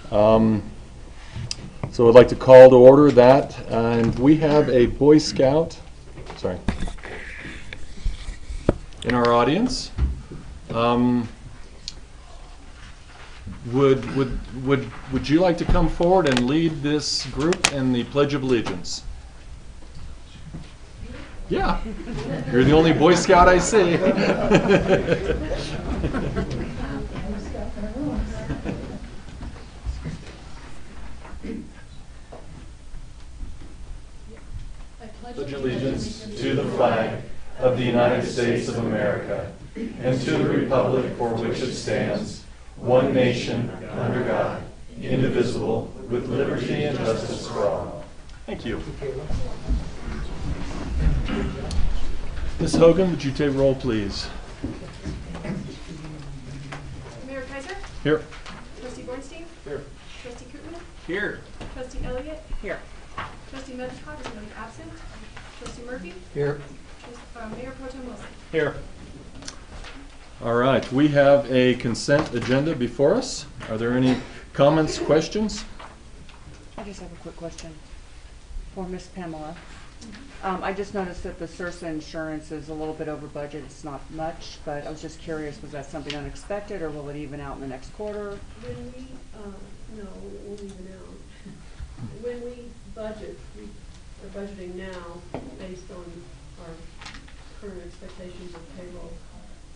So I'd like to call to order that, and we have a Boy Scout, in our audience. Would you like to come forward and lead this group in the Pledge of Allegiance? Yeah, you're the only Boy Scout I see. Pledge allegiance to the flag of the United States of America and to the republic for which it stands, one nation, under God, indivisible, with liberty and justice for all. Thank you. Ms. Hogan, would you take roll, please? Mayor Kaiser? Here. Trustee Bornstein? Here. Trustee Koopman? Here. Trustee Elliott? Here. Trustee Medlicott is noted absent. Trustee Murphy? Here. Mayor Pro Tem Wilson? Here. All right, we have a consent agenda before us. Are there any comments, questions? I just have a quick question for Miss Pamela. I just noticed that the CIRSA insurance is a little bit over budget. It's not much, but I was just curious, was that something unexpected, or will it even out in the next quarter? When we, no, it won't even out. When we budget, we are budgeting now based on our current expectations of payroll.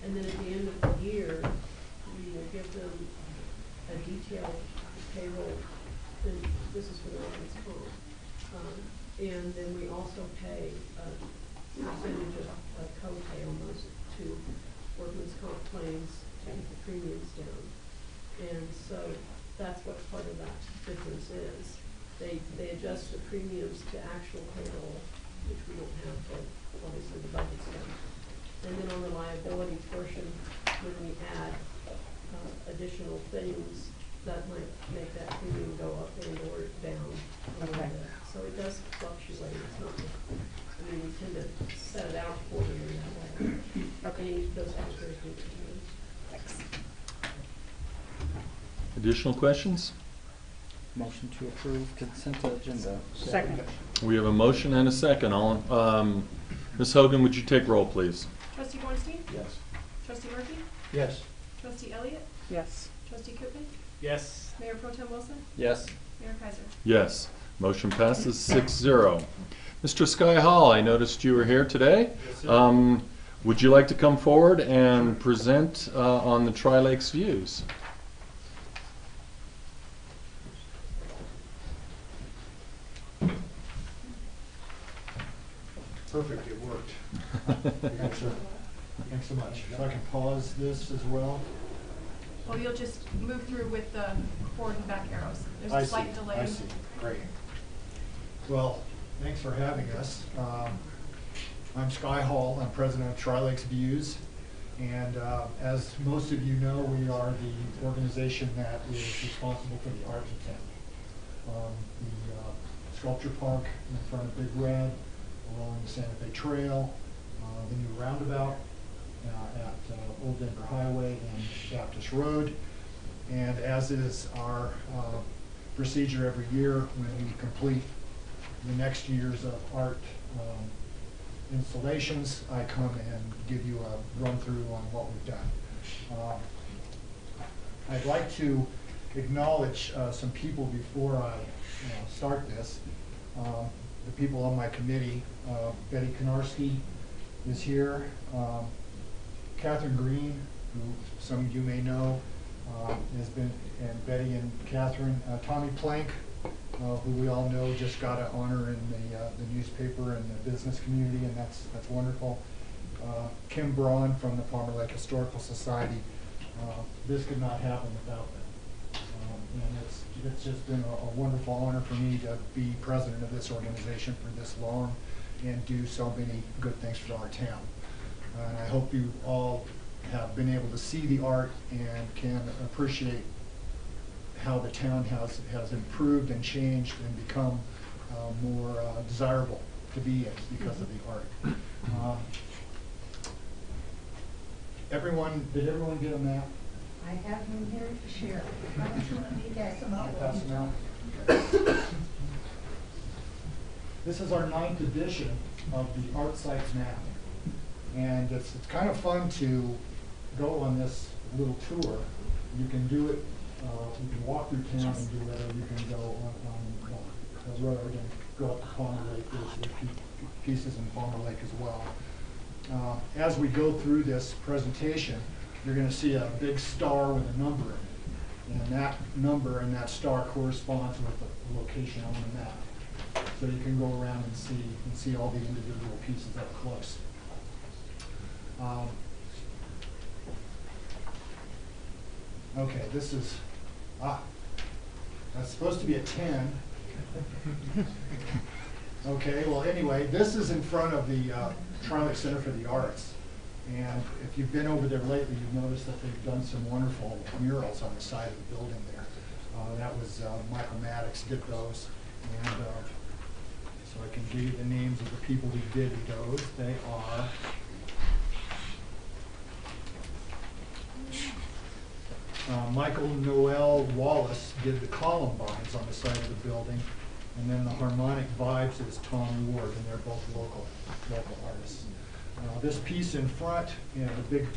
And then at the end of the year, we will give them a detailed payroll, and this is for the workman's comp. And then we also pay a percentage of co-pay almost to workman's comp claims to keep the premiums down. And so that's what part of that difference is. They adjust the premiums to actual payroll, which we don't have for, obviously, the budget's done. And then on the liability portion, when we add additional things, that might make that premium go up and or down a little bit. So it does fluctuate. It's not, I mean, we tend to set it out quarterly that way. Okay. Those factors need to be. Thanks. Additional questions? Motion to approve consent agenda. Second. We have a motion and a second. Ms. Hogan, would you take roll, please? Trustee Bornstein? Yes. Trustee Murphy? Yes. Trustee Elliott? Yes. Trustee Koopman? Yes. Mayor Pro Tem Wilson? Yes. Mayor Kaiser? Yes. Motion passes 6-0. Mr. Sky Hall, I noticed you were here today. Yes, would you like to come forward and present on the Tri-Lakes views? Perfect, it worked. Thanks so much. If I can pause this as well. Well, you'll just move through with the forward and back arrows. There's I a slight see, delay. I see, great. Well, thanks for having us. I'm Sky Hall, I'm president of Tri-Lakes Views, and as most of you know, we are the organization that is responsible for the art in town. The sculpture park in front of Big Red, along the Santa Fe Trail, the new roundabout at Old Denver Highway and Baptist Road. And as is our procedure every year, when we complete the next years of art installations, I come and give you a run through on what we've done. I'd like to acknowledge some people before I start this. The people on my committee, Betty Konarski is here. Catherine Green, who some of you may know, has been, and Betty and Catherine. Tommy Plank, who we all know just got an honor in the newspaper and the business community, and that's wonderful. Kim Braun from the Palmer Lake Historical Society. This could not happen without them. And it's just been a wonderful honor for me to be president of this organization for this long and do so many good things for our town. And I hope you all have been able to see the art and can appreciate how the town has improved and changed and become more desirable to be in because of the art. Did everyone get a map? I have him here to share. You guys Pass them out. This is our 9th edition of the Art Sites map. And it's kind of fun to go on this little tour. You can do it, you can walk through town and do it, or you can go on the road and go up to Palmer Lake. There's pieces in Palmer Lake as well. As we go through this presentation, you're going to see a big star with a number in it. And that number and that star corresponds with the location on the map. So you can go around and see all the individual pieces up close. Okay, this is, that's supposed to be a 10. Okay, well anyway, this is in front of the Tri-Lake Center for the Arts. And if you've been over there lately, you've noticed that they've done some wonderful murals on the side of the building there. That was Michael Maddox did those. And so I can give you the names of the people who did those. They are Michael Noel Wallace did the Columbines on the side of the building, and then the Harmonic Vibes is Tom Ward, and they're both local artists. This piece in front, the big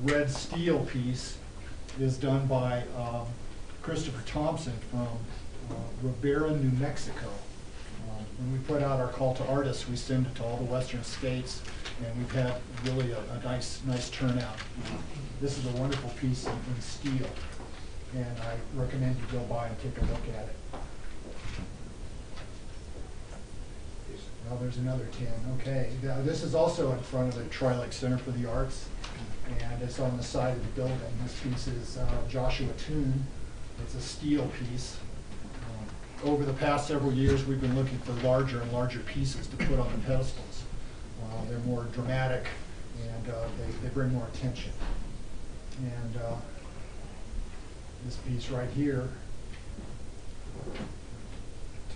red steel piece, is done by Christopher Thompson from Ribera, New Mexico. When we put out our call to artists, we send it to all the western states, and we've had really a nice turnout. This is a wonderful piece in steel, and I recommend you go by and take a look at it. Well, there's another 10. Okay, now, this is also in front of the Tri-Lake Center for the Arts, and it's on the side of the building. This piece is Joshua Toon. It's a steel piece. Over the past several years, we've been looking for larger and larger pieces to put on the pedestals. They're more dramatic, and they bring more attention. And this piece right here,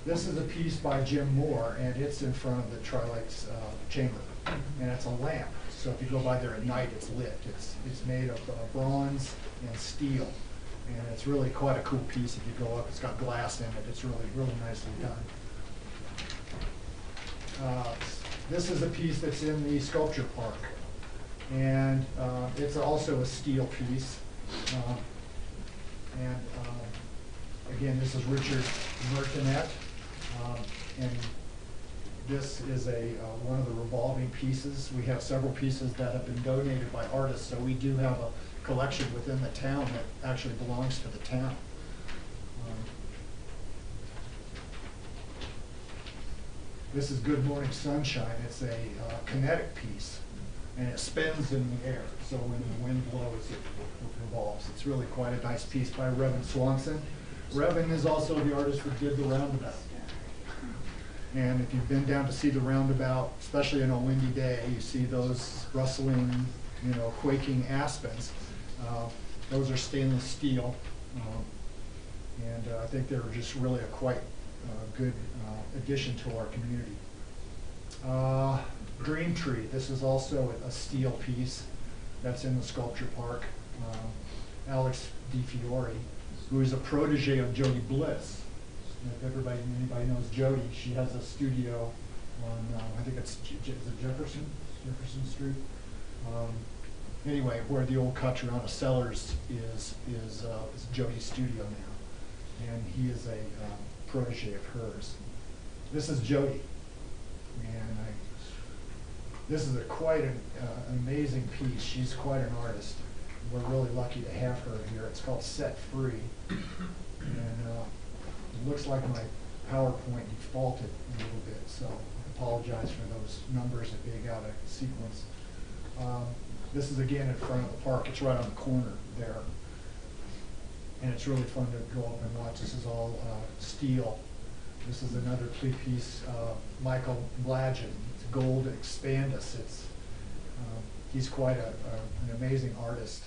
this is a piece by Jim Moore, and it's in front of the Tri-Lakes chamber. And it's a lamp, so if you go by there at night, it's lit. It's made of bronze and steel. And it's really quite a cool piece if you go up. It's got glass in it. It's really nicely done. This is a piece that's in the sculpture park. And it's also a steel piece. Again, this is Richard Mertinet. And this is one of the revolving pieces. We have several pieces that have been donated by artists, so we do have a collection within the town that actually belongs to the town. This is Good Morning Sunshine. It's a kinetic piece, and it spins in the air. So when the wind blows, it revolves. It's really quite a nice piece by Revan Swanson. Revan is also the artist that did the roundabout. And if you've been down to see the roundabout, especially on a windy day, you see those rustling, quaking aspens. Those are stainless steel, and I think they're just really a quite good addition to our community. Dream Tree, this is also a steel piece that's in the sculpture park. Alex DiFiore, who is a protege of Jody Bliss. And if anybody knows Jody, she has a studio on, I think it's Jefferson Street. Anyway, where the old Catriona Cellars is Jody's studio now, and he is a protege of hers. This is Jody, and this is quite an amazing piece. She's quite an artist. We're really lucky to have her here. It's called Set Free, and it looks like my PowerPoint defaulted a little bit, so I apologize for those numbers that being out of sequence. This is again in front of the park. It's right on the corner there. And it's really fun to go up and watch. This is all steel. This is another piece, Michael Blagin. It's Gold Expandus. He's quite an amazing artist.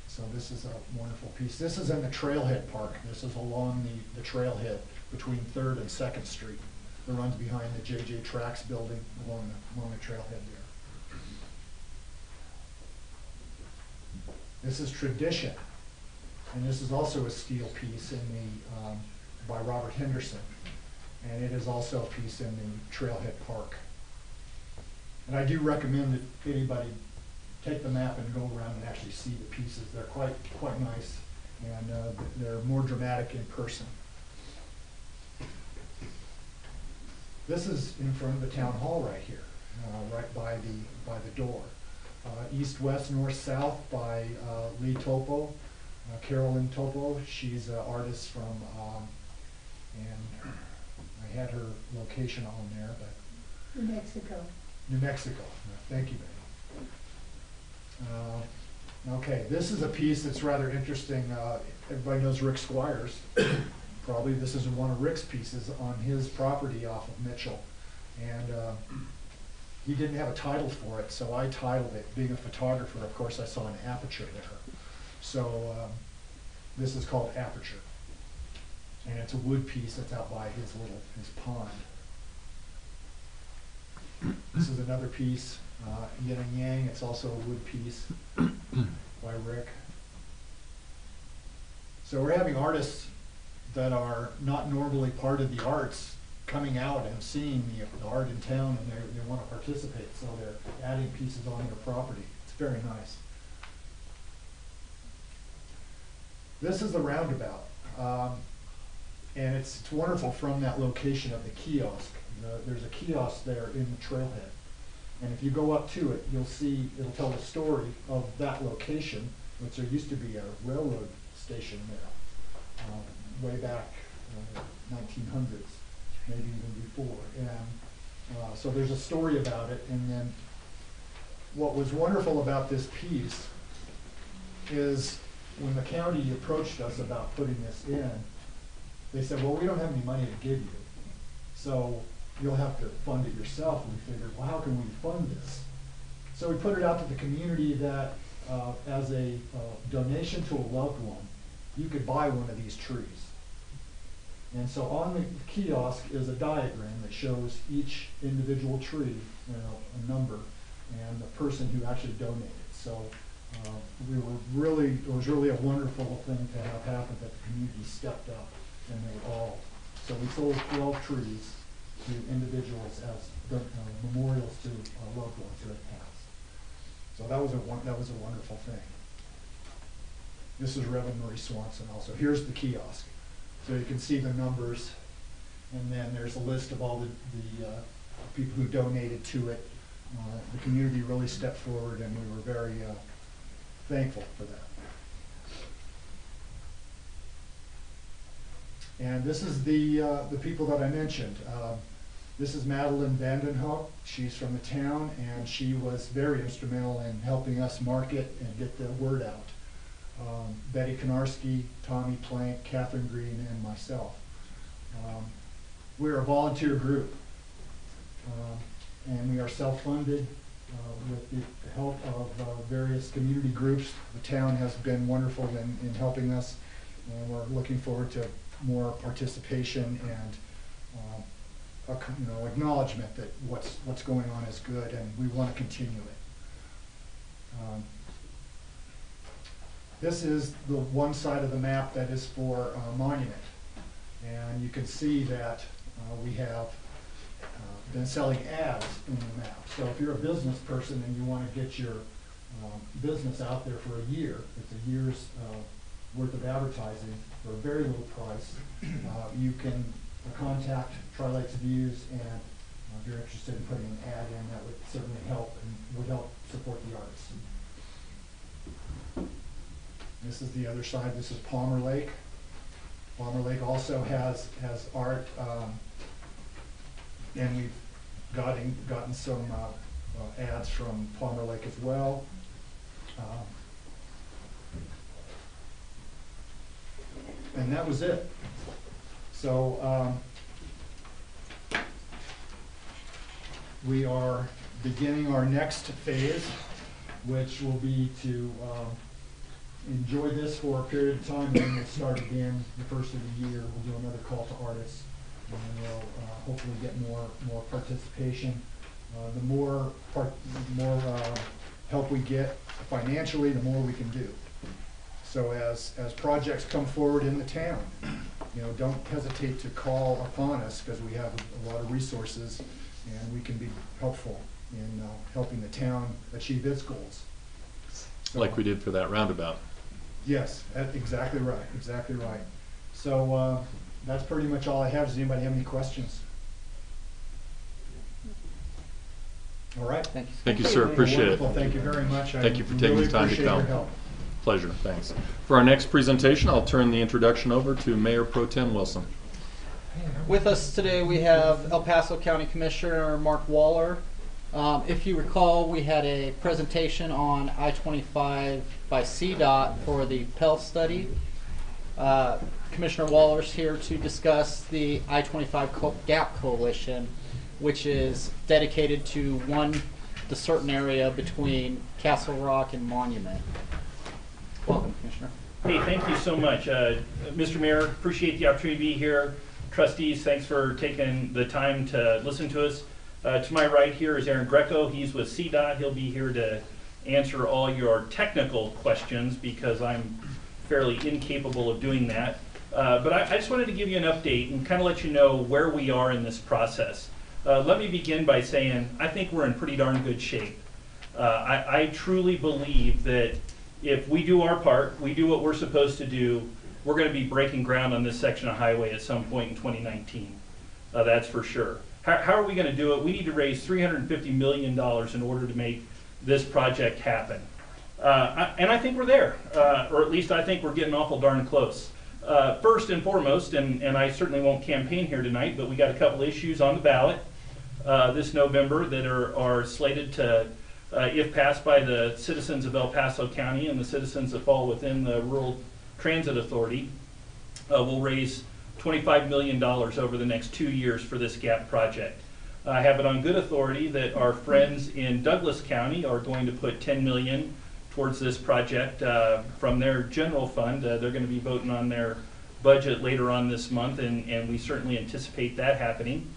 So this is a wonderful piece. This is in the Trailhead Park. This is along the trailhead between 3rd and 2nd Street. It runs behind the JJ Tracks building along the trailhead there. This is Tradition. And this is also a steel piece by Robert Henderson. And it is also a piece in the Trailhead Park. And I do recommend that anybody take the map and go around and actually see the pieces. They're quite nice, and they're more dramatic in person. This is in front of the town hall right here, right by the door. East, west, north, south by Lee Topo, Carolyn Topo. She's an artist from, and I had her location on there, but New Mexico. New Mexico. Thank you, Betty. Okay, this is a piece that's rather interesting. Everybody knows Rick Squires. Probably this is one of Rick's pieces on his property off of Mitchell. And he didn't have a title for it, so I titled it. Being a photographer, of course, I saw an aperture there. So this is called Aperture. And it's a wood piece that's out by his pond. This is another piece, Yin and Yang. It's also a wood piece by Rick. So we're having artists that are not normally part of the arts coming out and seeing the art in town, and they want to participate. So they're adding pieces on their property. It's very nice. This is the roundabout. And it's wonderful from that location of the kiosk. There's a kiosk there in the trailhead. And if you go up to it, you'll see, it'll tell the story of that location, which there used to be a railroad station there, way back 1900s, maybe even before. And so there's a story about it. And then what was wonderful about this piece is when the county approached us about putting this in, they said, well, we don't have any money to give you, so you'll have to fund it yourself. And we figured, well, how can we fund this? So we put it out to the community that as a donation to a loved one, you could buy one of these trees. And so on the kiosk is a diagram that shows each individual tree, a number, and the person who actually donated. So it was really a wonderful thing to have happen, that the community stepped up. And they all, so we sold 12 trees to individuals as memorials to loved ones who had passed. So that was a wonderful thing. This is Reverend Marie Swanson also. Here's the kiosk. So you can see the numbers, and then there's a list of all the people who donated to it. The community really stepped forward, and we were very thankful for that. And this is the people that I mentioned. This is Madeline Vandenhoek. She's from the town, and she was very instrumental in helping us market and get the word out. Betty Konarski, Tommy Plank, Catherine Green, and myself. We're a volunteer group, and we are self-funded with the help of various community groups. The town has been wonderful in helping us, and we're looking forward to more participation and acknowledgement that what's going on is good, and we want to continue it. This is the one side of the map that is for monument, and you can see that we have been selling ads in the map. So if you're a business person and you want to get your business out there for a year, it's a year's worth of advertising for a very little price. You can contact Tri-Lakes Views, and if you're interested in putting an ad in, that would certainly help and would help support the arts. This is the other side. This is Palmer Lake. Palmer Lake also has art, and we've gotten some ads from Palmer Lake as well. And that was it. So we are beginning our next phase, which will be to enjoy this for a period of time, and then we'll start again the first of the year. We'll do another call to artists, and we'll hopefully get more participation. The more help we get financially, the more we can do. So as projects come forward in the town, don't hesitate to call upon us, because we have a lot of resources and we can be helpful in helping the town achieve its goals. So, Like we did for that roundabout. yes, exactly right, exactly right. So that's pretty much all I have. Does anybody have any questions? All right. Thank you. Thank you, sir. Appreciate it. Wonderful. Thank you very much. Thank you for I taking really the time to appreciate your come. help. Pleasure, thanks. For our next presentation, I'll turn the introduction over to Mayor Pro Tem Wilson. With us today, we have El Paso County Commissioner Mark Waller. If you recall, we had a presentation on I-25 by CDOT for the Pell study. Commissioner Waller's here to discuss the I-25 Gap Coalition, which is dedicated to the certain area between Castle Rock and Monument. Welcome, Commissioner. Hey, thank you so much. Mr. Mayor, appreciate the opportunity to be here. Trustees, thanks for taking the time to listen to us. To my right here is Aaron Greco. He's with CDOT. He'll be here to answer all your technical questions because I'm fairly incapable of doing that. But I just wanted to give you an update and kind of let you know where we are in this process. Let me begin by saying I think we're in pretty darn good shape. I truly believe that if we do our part, we do what we're supposed to do, we're going to be breaking ground on this section of highway at some point in 2019. That's for sure. How are we going to do it? We need to raise $350 million in order to make this project happen. And I think we're there, or at least I think we're getting awful darn close. First and foremost, and I certainly won't campaign here tonight, but we got a couple issues on the ballot this November that are slated to, if passed by the citizens of El Paso County and the citizens that fall within the Rural Transit Authority, will raise $25 million over the next 2 years for this GAP project. I have it on good authority that our friends in Douglas County are going to put $10 million towards this project from their general fund. They're going to be voting on their budget later on this month, and we certainly anticipate that happening.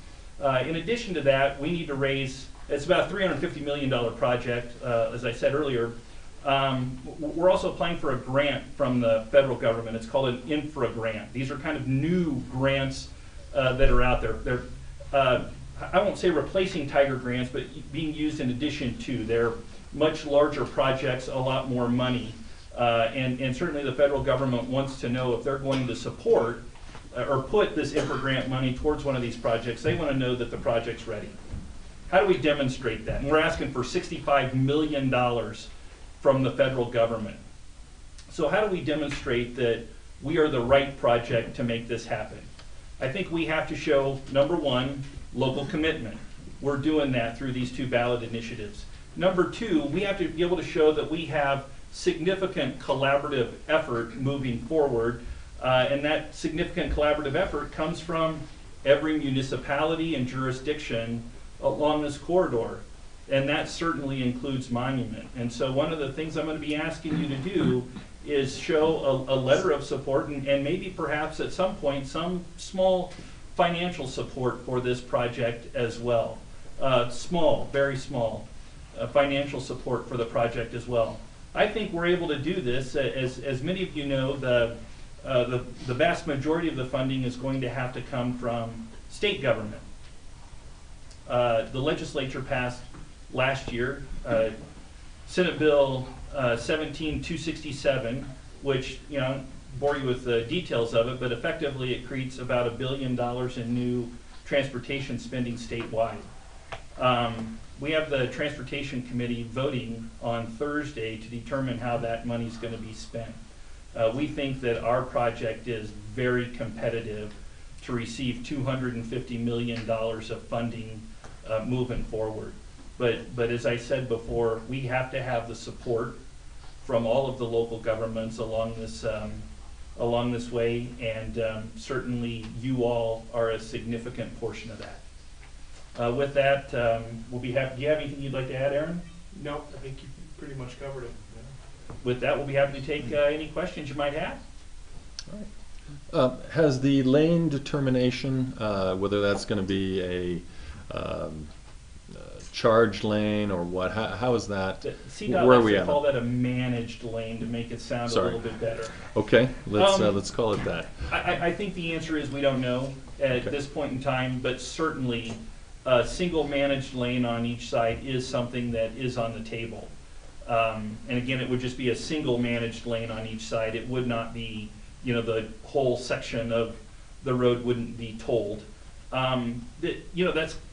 In addition to that, we need to raise, it's about a $350 million project, as I said earlier. We're also applying for a grant from the federal government. It's called an infra grant. These are kind of new grants that are out there. They're, I won't say replacing Tiger grants, but being used in addition to. They're much larger projects, a lot more money. And certainly the federal government wants to know if they're going to support or put this infra grant money towards one of these projects, they want to know that the project's ready. How do we demonstrate that? And we're asking for $65 million from the federal government. So how do we demonstrate that we are the right project to make this happen? I think we have to show, number one, local commitment. We're doing that through these two ballot initiatives. Number two, we have to be able to show that we have significant collaborative effort moving forward, and that significant collaborative effort comes from every municipality and jurisdiction along this corridor, and that certainly includes Monument. And so one of the things I'm going to be asking you to do is show a letter of support and maybe perhaps at some point some small financial support for this project as well. Small, very small financial support for the project as well. I think we're able to do this. As many of you know, the vast majority of the funding is going to have to come from state government. The legislature passed last year Senate Bill 17267, which, you know, bore you with the details of it, but effectively it creates about $1 billion in new transportation spending statewide. We have the Transportation Committee voting on Thursday to determine how that money is going to be spent. We think that our project is very competitive to receive $250 million of funding moving forward. But as I said before, we have to have the support from all of the local governments along this way, and certainly you all are a significant portion of that. With that, we'll be happy. Do you have anything you'd like to add, Aaron? No, I think you pretty much covered it. Yeah. With that, we'll be happy to take any questions you might have. All right. Has the lane determination, whether that's going to be a charge lane or what? How is that? CDOT Where are likes we to at? call that a managed lane to make it sound Sorry. a little bit better. Okay, let's call it that. I think the answer is we don't know at Okay. this point in time, but certainly a single managed lane on each side is something that is on the table. And again, it would just be a single managed lane on each side. It would not be, the whole section of the road wouldn't be tolled.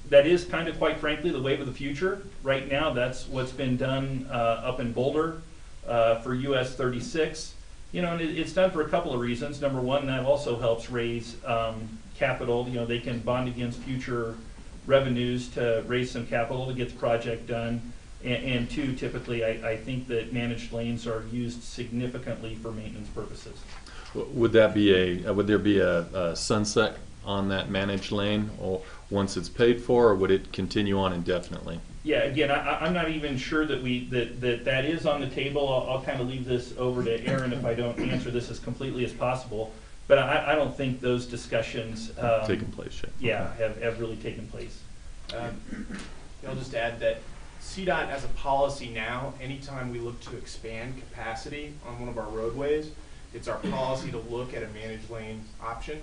That is kind of, quite frankly, the wave of the future. Right now, that's what's been done up in Boulder for US 36. And it's done for a couple of reasons. Number one, that also helps raise capital. They can bond against future revenues to raise some capital to get the project done. And two, typically, I think that managed lanes are used significantly for maintenance purposes. Would there be a sunset on that managed lane, or once it's paid for, or would it continue on indefinitely? Yeah, again, I'm not even sure that that is on the table. I'll kind of leave this over to Aaron if I don't answer this as completely as possible. But I don't think those discussions Taking place yet? Yeah, have really taken place. I'll just add that CDOT as a policy now, anytime we look to expand capacity on one of our roadways, it's our policy to look at a managed lane option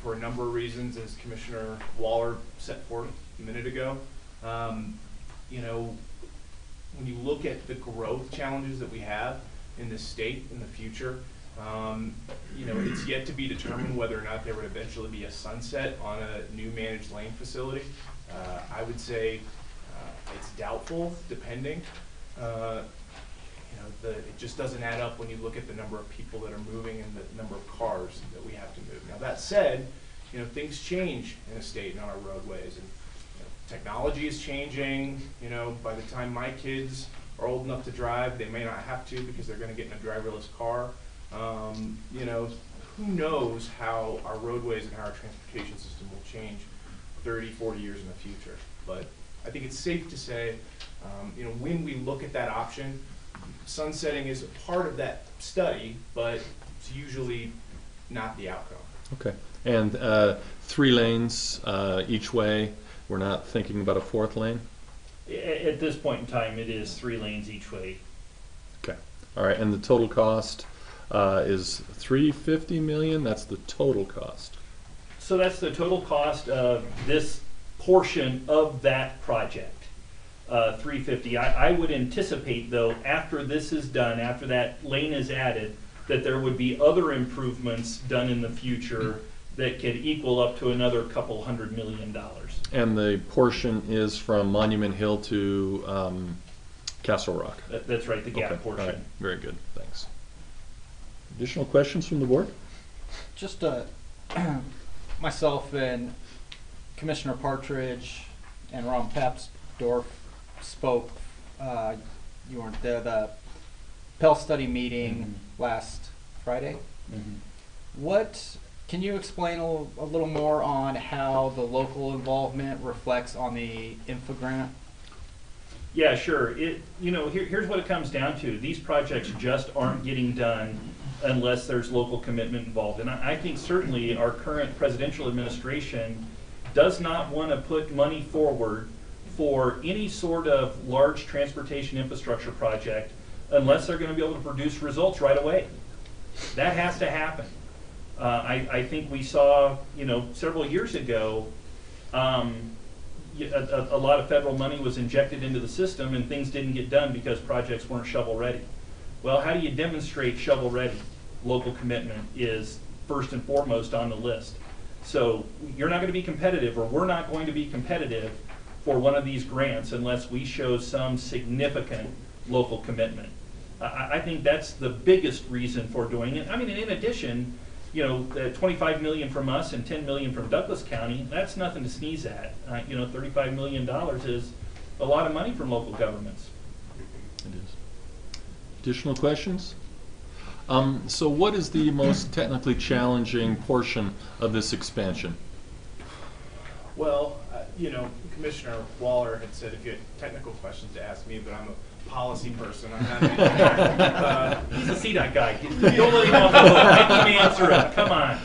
for a number of reasons, as Commissioner Waller set forth a minute ago. When you look at the growth challenges that we have in this state in the future, it's yet to be determined whether or not there would eventually be a sunset on a new managed lane facility. I would say it's doubtful, depending. It just doesn't add up when you look at the number of people that are moving and the number of cars that we have to move. Now that said, things change in a state and on our roadways, and technology is changing. By the time my kids are old enough to drive, they may not have to because they're going to get in a driverless car. Who knows how our roadways and how our transportation system will change 30, 40 years in the future. But I think it's safe to say, when we look at that option, sunsetting is a part of that study, but it's usually not the outcome. Okay. And 3 lanes each way. We're not thinking about a 4th lane? At this point in time, it is 3 lanes each way. Okay. All right. And the total cost is $350 million. That's the total cost. So that's the total cost of this portion of that project. $350. I would anticipate, though, after this is done, after that lane is added, that there would be other improvements done in the future that could equal up to another couple $100 million. And the portion is from Monument Hill to Castle Rock. That's right, the gap Okay. portion. All right. Very good. Thanks. Additional questions from the board? Just myself and Commissioner Partridge and Ron Papsdorf spoke. You weren't there. The Pell study meeting last Friday. What can you explain a little more on how the local involvement reflects on the info grant? Yeah, sure. Here's what it comes down to. These projects just aren't getting done unless there's local commitment involved. And I think certainly our current presidential administration does not want to put money forward for any sort of large transportation infrastructure project unless they're going to be able to produce results right away. That has to happen. I think we saw, several years ago, a lot of federal money was injected into the system and things didn't get done because projects weren't shovel ready. Well, how do you demonstrate shovel ready? Local commitment is first and foremost on the list. So you're not going to be competitive, or we're not going to be competitive for one of these grants unless we show some significant local commitment. I think that's the biggest reason for doing it. I mean, in addition, $25 million from us and $10 million from Douglas County, that's nothing to sneeze at. $35 million is a lot of money from local governments. It is. Additional questions? So what is the most technically challenging portion of this expansion? Well, Commissioner Waller had said if you had technical questions to ask me, but I'm a policy person. I'm not. He's a CDOT guy. Don't let him off the hook. Make him answer it. Come on.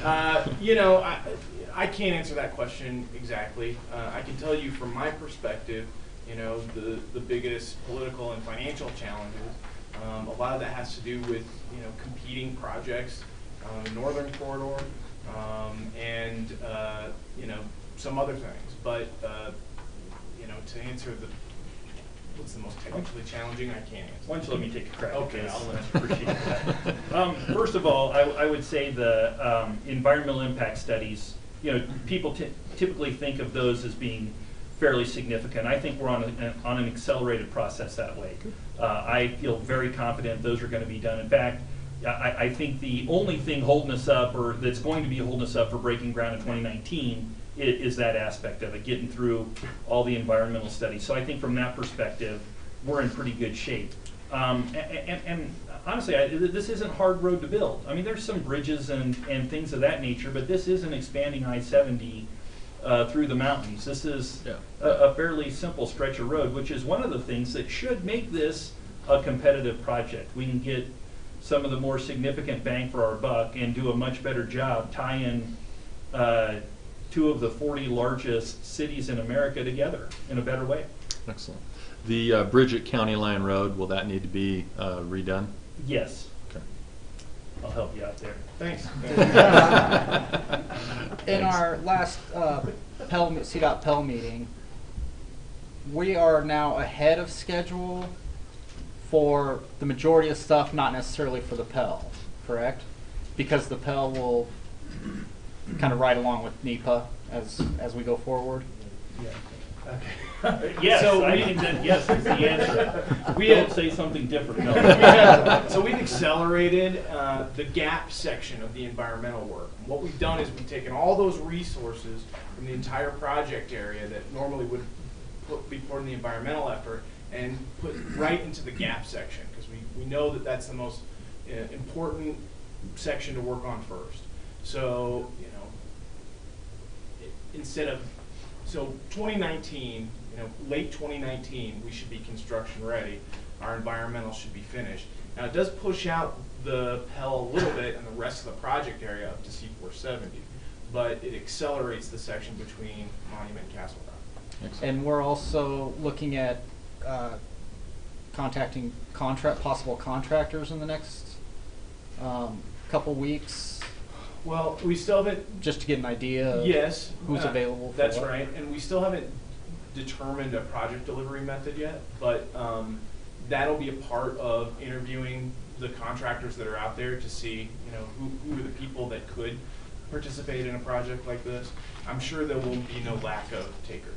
I can't answer that question exactly. I can tell you from my perspective, the biggest political and financial challenges, a lot of that has to do with, competing projects, the Northern Corridor, and, some other things. But, to answer what's the most technically challenging, I can't answer. Why don't you let me take a crack at Okay, this? I'll let you. Appreciate that. First of all, I would say the environmental impact studies, people typically think of those as being fairly significant. I think we're on an accelerated process that way. I feel very confident those are going to be done. In fact, I think the only thing holding us up, or that's going to be holding us up for breaking ground in 2019, is that aspect of it, getting through all the environmental studies. So I think from that perspective, we're in pretty good shape. And honestly, this isn't hard road to build. I mean, there's some bridges and things of that nature, but this is an expanding I-70 through the mountains. This is a fairly simple stretch of road, which is one of the things that should make this a competitive project. We can get some of the more significant bang for our buck and do a much better job tying two of the 40 largest cities in America together in a better way. Excellent. The bridge at County Line Road, will that need to be redone? Yes. Okay. I'll help you out there. Thanks. In our last CDOT Pell meeting, we are now ahead of schedule for the majority of stuff, not necessarily for the Pell, correct? Because the Pell will kind of ride along with NEPA as we go forward. Yes, So I we- think that yes is the answer. We don't say something different. No. So we've accelerated the gap section of the environmental work. What we've done is we've taken all those resources from the entire project area that normally would be part of the environmental effort and put right into the gap section, because we know that that's the most important section to work on first. So, instead of, 2019, late 2019, we should be construction ready. Our environmental should be finished. Now, it does push out the Pell a little bit and the rest of the project area up to C470, but it accelerates the section between Monument and Castle Rock. And we're also looking at contacting possible contractors in the next couple weeks, Well, we still haven't. just to get an idea of Yes. who's available for That's what. right, and we still haven't determined a project delivery method yet, but that'll be a part of interviewing the contractors that are out there to see, who are the people that could participate in a project like this. I'm sure there will be no lack of takers.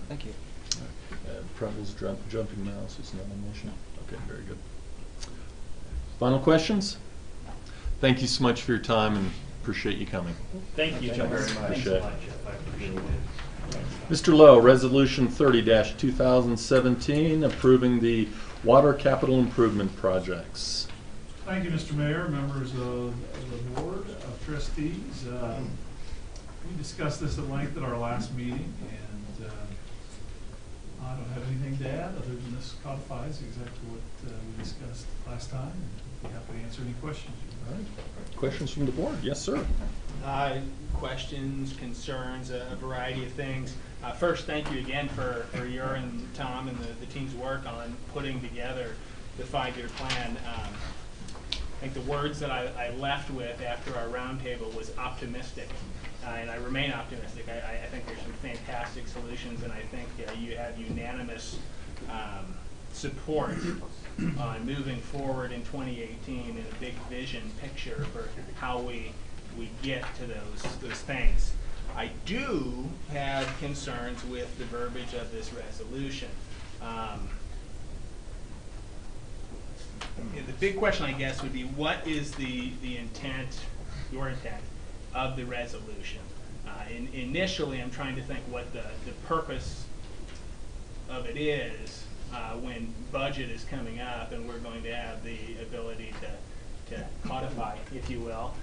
Thank you. Preble's jumping mouse is not an issue. Okay, very good. Final questions? Thank you so much for your time and appreciate you coming. Thank you, John. very much. Thanks a lot, Jeff. I appreciate it. Mr. Lowe, Resolution 30-2017, approving the water capital improvement projects. Thank you, Mr. Mayor, members of the Board of Trustees. We discussed this at length at our last meeting, and I don't have anything to add other than this codifies exactly what we discussed last time. I'd be happy to answer any questions you All right. Questions from the board? Yes, sir. Questions, concerns, a variety of things. First, thank you again for your and Tom and the team's work on putting together the 5-year plan. I think the words that I left with after our roundtable was optimistic, and I remain optimistic. I think there's some fantastic solutions, and I think you have unanimous support on moving forward in 2018 in a big vision picture for how we get to those things. I do have concerns with the verbiage of this resolution. The big question, I guess, would be what is the intent, your intent, of the resolution? Initially, I'm trying to think what the purpose of it is when budget is coming up and we're going to have the ability to codify, if you will,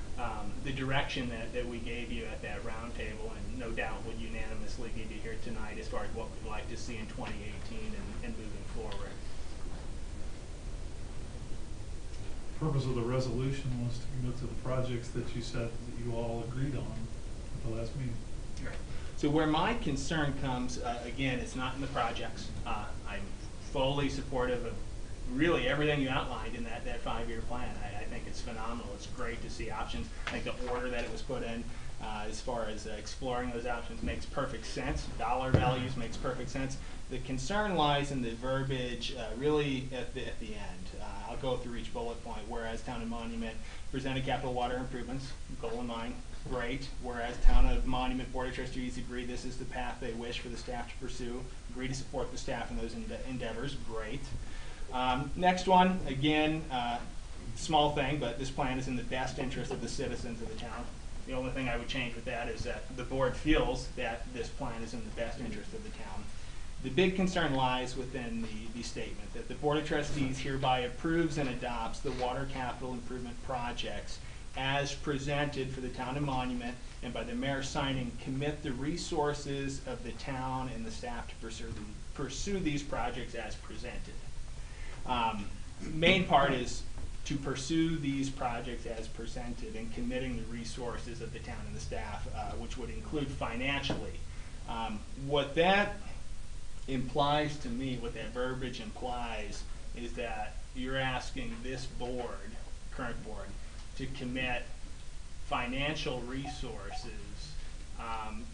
the direction that we gave you at that roundtable, and no doubt would unanimously give you here tonight as far as what we'd like to see in 2018 and moving forward. The purpose of the resolution was to commit to the projects that you said that you all agreed on at the last meeting. So where my concern comes, again, it's not in the projects. I'm fully supportive of really everything you outlined in that 5-year plan. I think it's phenomenal. It's great to see options. I think the order that it was put in as far as exploring those options makes perfect sense. Dollar values makes perfect sense. The concern lies in the verbiage really at the end. I'll go through each bullet point. Whereas Town and Monument presented capital water improvements, goal in mind, great. Whereas Town of Monument Board of Trustees agree this is the path they wish for the staff to pursue, agree to support the staff in those endeavors, great. Next one, again, small thing, but this plan is in the best interest of the citizens of the town. The only thing I would change with that is that the board feels that this plan is in the best interest of the town. The big concern lies within the statement that the Board of Trustees hereby approves and adopts the water capital improvement projects as presented for the Town and Monument, and by the mayor signing, commit the resources of the town and the staff to pursue these projects as presented. Main part is to pursue these projects as presented and committing the resources of the town and the staff, which would include financially. What that implies to me, what that verbiage implies, is that you're asking this board, current board, to commit financial resources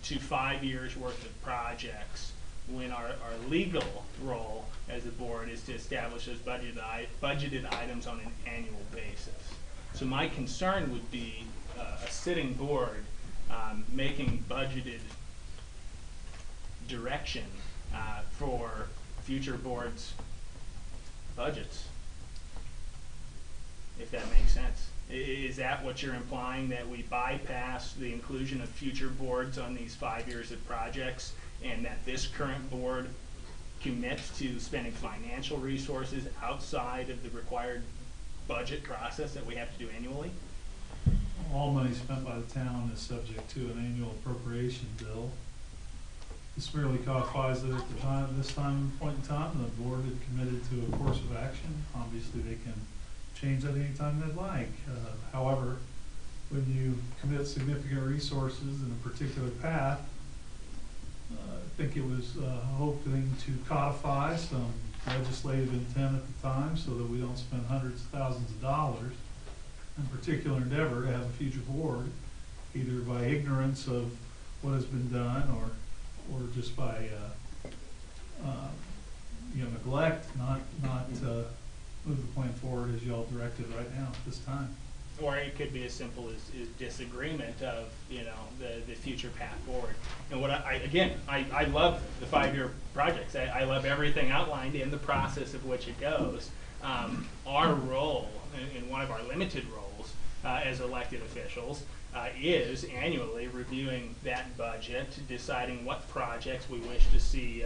to 5 years worth of projects, when our legal role as a board is to establish those budgeted items on an annual basis. So my concern would be a sitting board making budgeted direction for future boards' budgets, if that makes sense. Is that what you're implying, that we bypass the inclusion of future boards on these 5 years of projects, and that this current board commits to spending financial resources outside of the required budget process that we have to do annually? All money spent by the town is subject to an annual appropriation bill. This merely codifies that at the time, this point in time, the board had committed to a course of action. Obviously, they can change that anytime they'd like. However, when you commit significant resources in a particular path, I think it was hoping to codify some legislative intent at the time so that we don't spend hundreds of thousands of dollars in a particular endeavor to have a future board, either by ignorance of what has been done or just by neglect, not move the plan forward as y'all directed right now at this time. Or it could be as simple as disagreement of, the future path forward. And what I love the 5-year projects. I love everything outlined in the process of which it goes. Our role, in one of our limited roles as elected officials, is annually reviewing that budget, deciding what projects we wish to see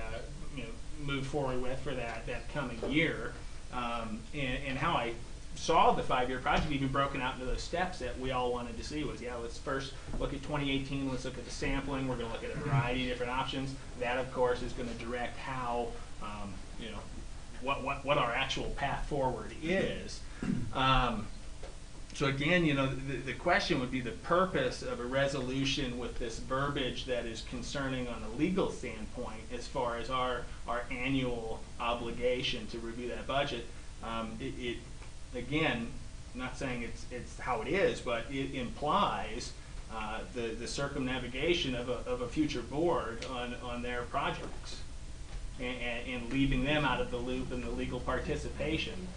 move forward with for that coming year, and how I saw the 5-year project even broken out into those steps that we all wanted to see was, let's first look at 2018, let's look at the sampling, we're going to look at a variety of different options. That, of course, is going to direct how, what our actual path forward is. So again, the question would be the purpose of a resolution with this verbiage that is concerning on a legal standpoint as far as our annual obligation to review that budget. Again, I'm not saying it's how it is, but it implies the circumnavigation of a future board on their projects and leaving them out of the loop in the legal participation.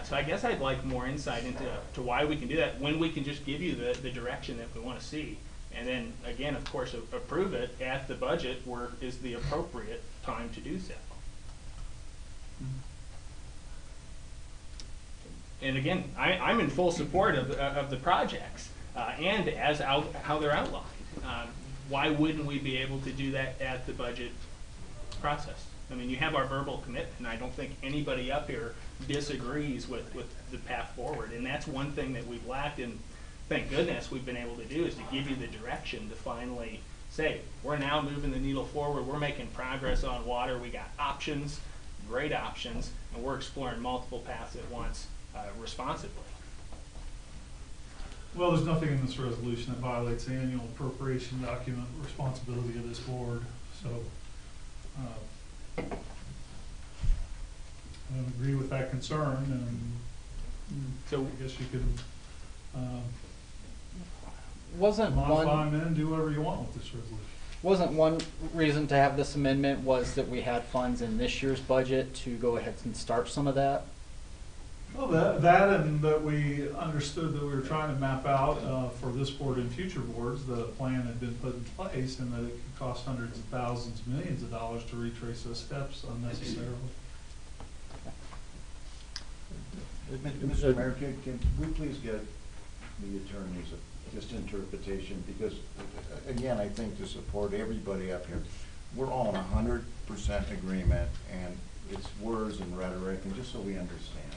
So I guess I'd like more insight into why we can do that when we can just give you the direction that we want to see. And then, again, of course, approve it at the budget where is the appropriate time to do so. And again, I'm in full support of the projects and as how they're outlined. Why wouldn't we be able to do that at the budget process? I mean, you have our verbal commitment, and I don't think anybody up here disagrees with the path forward. And that's one thing that we've lacked, and thank goodness we've been able to do, is to give you the direction to finally say, we're now moving the needle forward, we're making progress on water, we got options, great options, and we're exploring multiple paths at once responsibly. Well, there's nothing in this resolution that violates the annual appropriation document responsibility of this board, so I agree with that concern, and So I guess you can Wasn't modify one, them and do whatever you want with this resolution. wasn't one reason to have this amendment was that we had funds in this year's budget to go ahead and start some of that? Well, that and that we understood that we were trying to map out for this board and future boards that a plan had been put in place and that it could cost hundreds of thousands, millions of dollars to retrace those steps unnecessarily. Mr. Mayor, can we please get the attorney's just interpretation? Because, again, I think to support everybody up here, we're all in 100% agreement, and it's words and rhetoric, and just so we understand.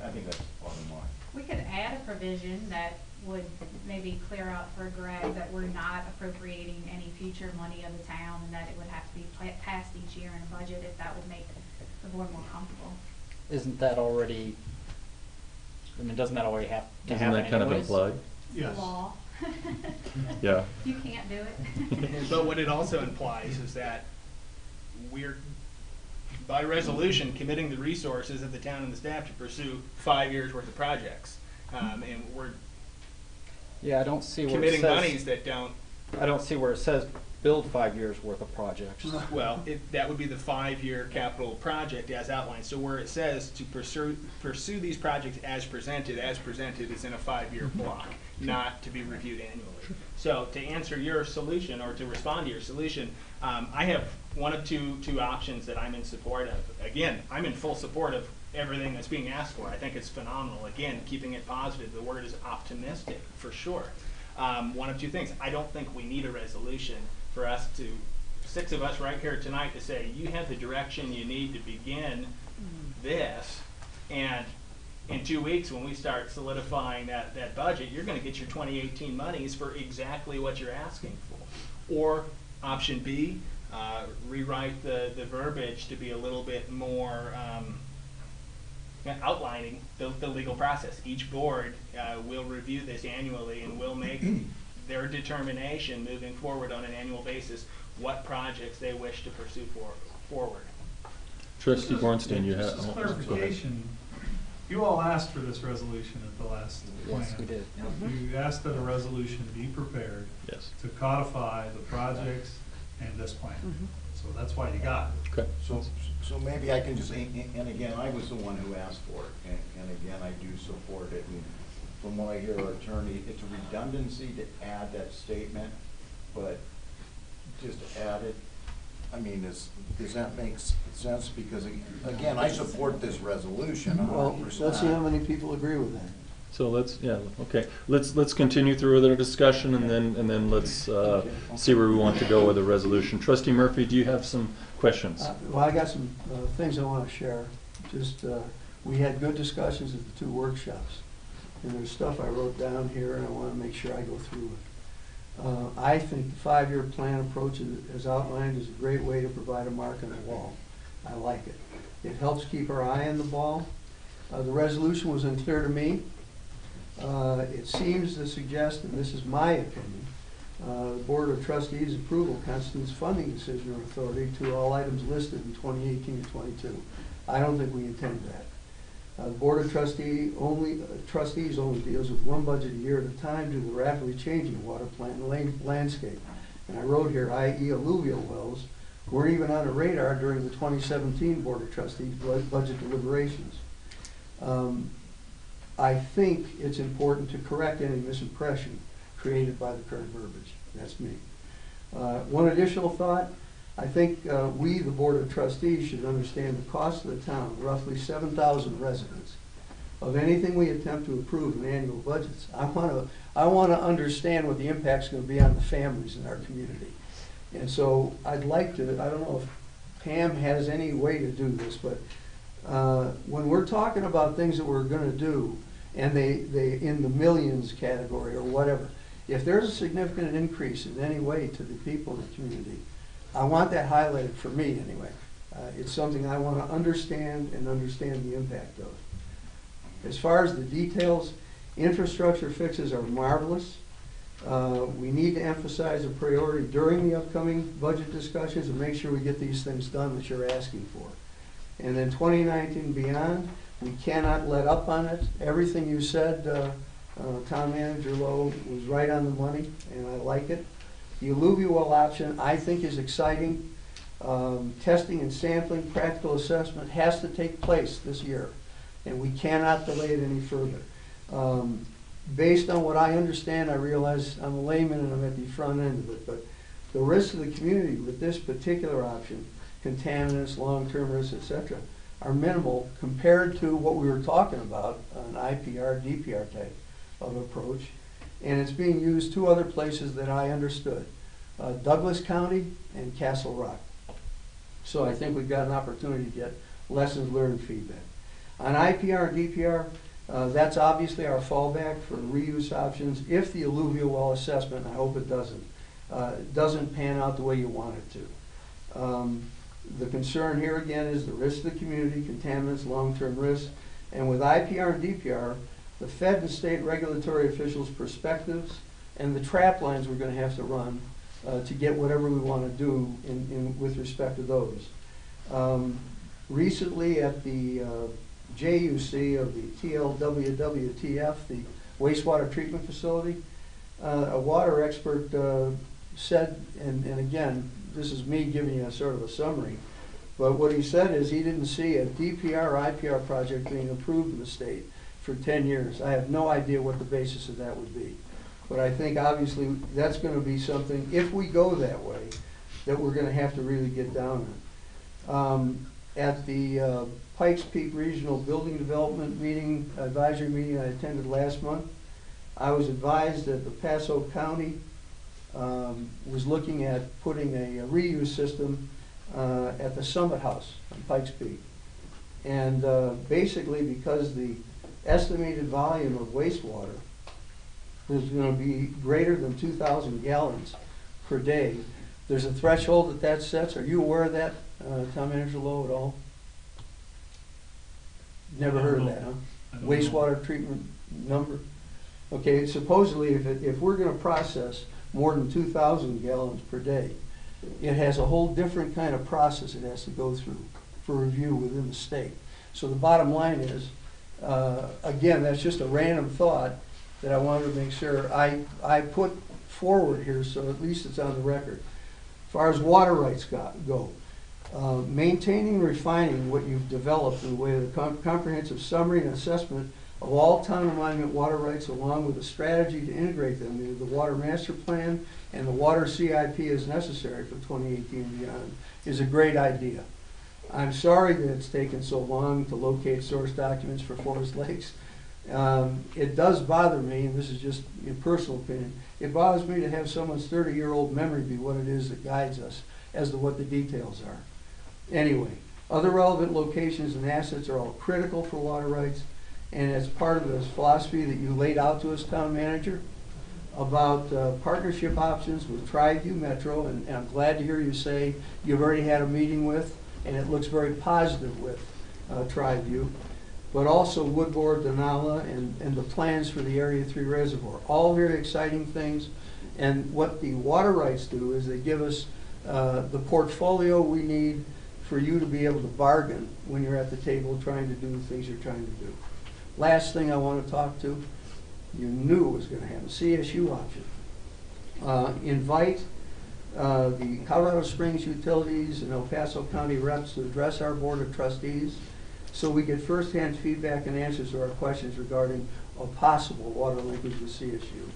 I think that's the bottom line. We could add a provision that would maybe clear out for Greg that we're not appropriating any future money of the town and that it would have to be passed each year in a budget if that would make the board more comfortable. Isn't that already, I mean, doesn't that already have to Isn't happen that kind of anyways? implied? Yes. Law. Yeah. You can't do it. But what it also implies is that we're, by resolution, committing the resources of the town and the staff to pursue 5 years worth of projects. And we're Yeah, I don't see where it committing says, monies that don't, I don't see where it says build 5 years worth of projects. well, that would be the 5-year capital project as outlined. So where it says to pursue these projects as presented is in a 5-year block, not to be reviewed annually. So to answer your solution, or to respond to your solution, I have one of two options that I'm in support of. Again, I'm in full support of everything that's being asked for. I think it's phenomenal. Again, keeping it positive, the word is optimistic, for sure. One of two things. I don't think we need a resolution for us to, 6 of us right here tonight, to say, you have the direction you need to begin this, and in 2 weeks when we start solidifying that budget, you're going to get your 2018 monies for exactly what you're asking for. Or option B, rewrite the verbiage to be a little bit more outlining the legal process. Each board will review this annually and will make their determination moving forward on an annual basis what projects they wish to pursue forward. Trustee Bornstein, you have. Just oh, go ahead. clarification. You all asked for this resolution at the last plan. Yes, we did. You asked that a resolution be prepared Yes. to codify the projects and this plan. So that's why you got it. Okay. So maybe I can just, and again, I was the one who asked for it, and again, I do support it. And from what I hear our attorney, it's a redundancy to add that statement, but just add it. I mean, does that make sense? Because again, I support this resolution 100%. Well, let's see how many people agree with that. So let's, yeah, okay. Let's continue through with our discussion, and then let's see where we want to go with the resolution. Trustee Murphy, do you have some questions? Well, I got some things I want to share. Just, we had good discussions at the 2 workshops. And there's stuff I wrote down here, and I want to make sure I go through it. I think the 5-year plan approach as outlined is a great way to provide a mark on the wall. I like it. It helps keep our eye on the ball. The resolution was unclear to me. It seems to suggest, and this is my opinion, the Board of Trustees' approval constitutes funding decision or authority to all items listed in 2018 and 22. I don't think we intend that. The Board of Trustees only deals with one budget a year at a time due to the rapidly changing water plant landscape. And I wrote here, i.e. alluvial wells, weren't even on the radar during the 2017 Board of Trustees budget deliberations. I think it's important to correct any misimpression created by the current verbiage. That's me. One additional thought, I think we, the Board of Trustees, should understand the cost of the town, roughly 7,000 residents, of anything we attempt to approve in annual budgets. I want to understand what the impact's going to be on the families in our community. And so I'd like to, I don't know if Pam has any way to do this, but when we're talking about things that we're going to do, and they in the millions category or whatever, if there's a significant increase in any way to the people in the community, I want that highlighted for me anyway. It's something I want to understand and understand the impact of. As far as the details, Infrastructure fixes are marvelous. We need to emphasize a priority during the upcoming budget discussions and make sure we get these things done that you're asking for. And then 2019 beyond, we cannot let up on it. Everything you said, Town Manager Lowe, was right on the money, and I like it. The alluvial well option, I think, is exciting. Testing and sampling, practical assessment has to take place this year, and we cannot delay it any further. Based on what I understand, I realize I'm a layman and I'm at the front end of it, but the risk to the community with this particular option, contaminants, long-term risks, etc., are minimal compared to what we were talking about, an IPR, DPR type of approach. And it's being used two other places that I understood, Douglas County and Castle Rock. So I think we've got an opportunity to get lessons learned feedback. On IPR and DPR, that's obviously our fallback for reuse options if the alluvial well assessment, and I hope it doesn't pan out the way you want it to. The concern here again is the risk to the community, contaminants, long-term risks, and with IPR and DPR, the Fed and state regulatory officials' perspectives and the trap lines we're going to have to run to get whatever we want to do with respect to those. Recently at the JUC of the TLWWTF, the wastewater treatment facility, a water expert said, and again, this is me giving you a sort of a summary, but what he said is he didn't see a DPR or IPR project being approved in the state for 10 years. I have no idea what the basis of that would be. But I think obviously that's going to be something, if we go that way, that we're going to have to really get down on. At the Pikes Peak Regional Building Development meeting, advisory meeting I attended last month, I was advised that the Paso County was looking at putting a reuse system at the Summit House on Pikes Peak. And basically because the estimated volume of wastewater is going to be greater than 2,000 gallons per day, there's a threshold that sets. Are you aware of that, Town Manager Lowe, at all? Never heard of that, huh? Wastewater treatment number? Okay, supposedly if we're going to process more than 2,000 gallons per day, it has a whole different kind of process it has to go through for review within the state. So the bottom line is, again, that's just a random thought that I wanted to make sure I put forward here so at least it's on the record. As far as water rights go, maintaining and refining what you've developed in the way of the comprehensive summary and assessment of all town and monument water rights, along with a strategy to integrate them into the water master plan and the water CIP as necessary for 2018 and beyond, is a great idea. I'm sorry that it's taken so long to locate source documents for Forest Lakes. It does bother me, and this is just a personal opinion, it bothers me to have someone's 30-year-old memory be what it is that guides us as to what the details are. Anyway, other relevant locations and assets are all critical for water rights, and as part of this philosophy that you laid out to us, Town Manager, about partnership options with Tri-View Metro, and I'm glad to hear you say you've already had a meeting with, and it looks very positive with Tri-View, but also Woodboard, Denali, and the plans for the Area 3 Reservoir. All very exciting things, and what the water rights do is they give us the portfolio we need for you to be able to bargain when you're at the table trying to do the things you're trying to do. Last thing I want to talk to, you knew it was going to happen, CSU option. Invite the Colorado Springs Utilities and El Paso County reps to address our Board of Trustees so we get firsthand feedback and answers to our questions regarding a possible water linkage with CSU.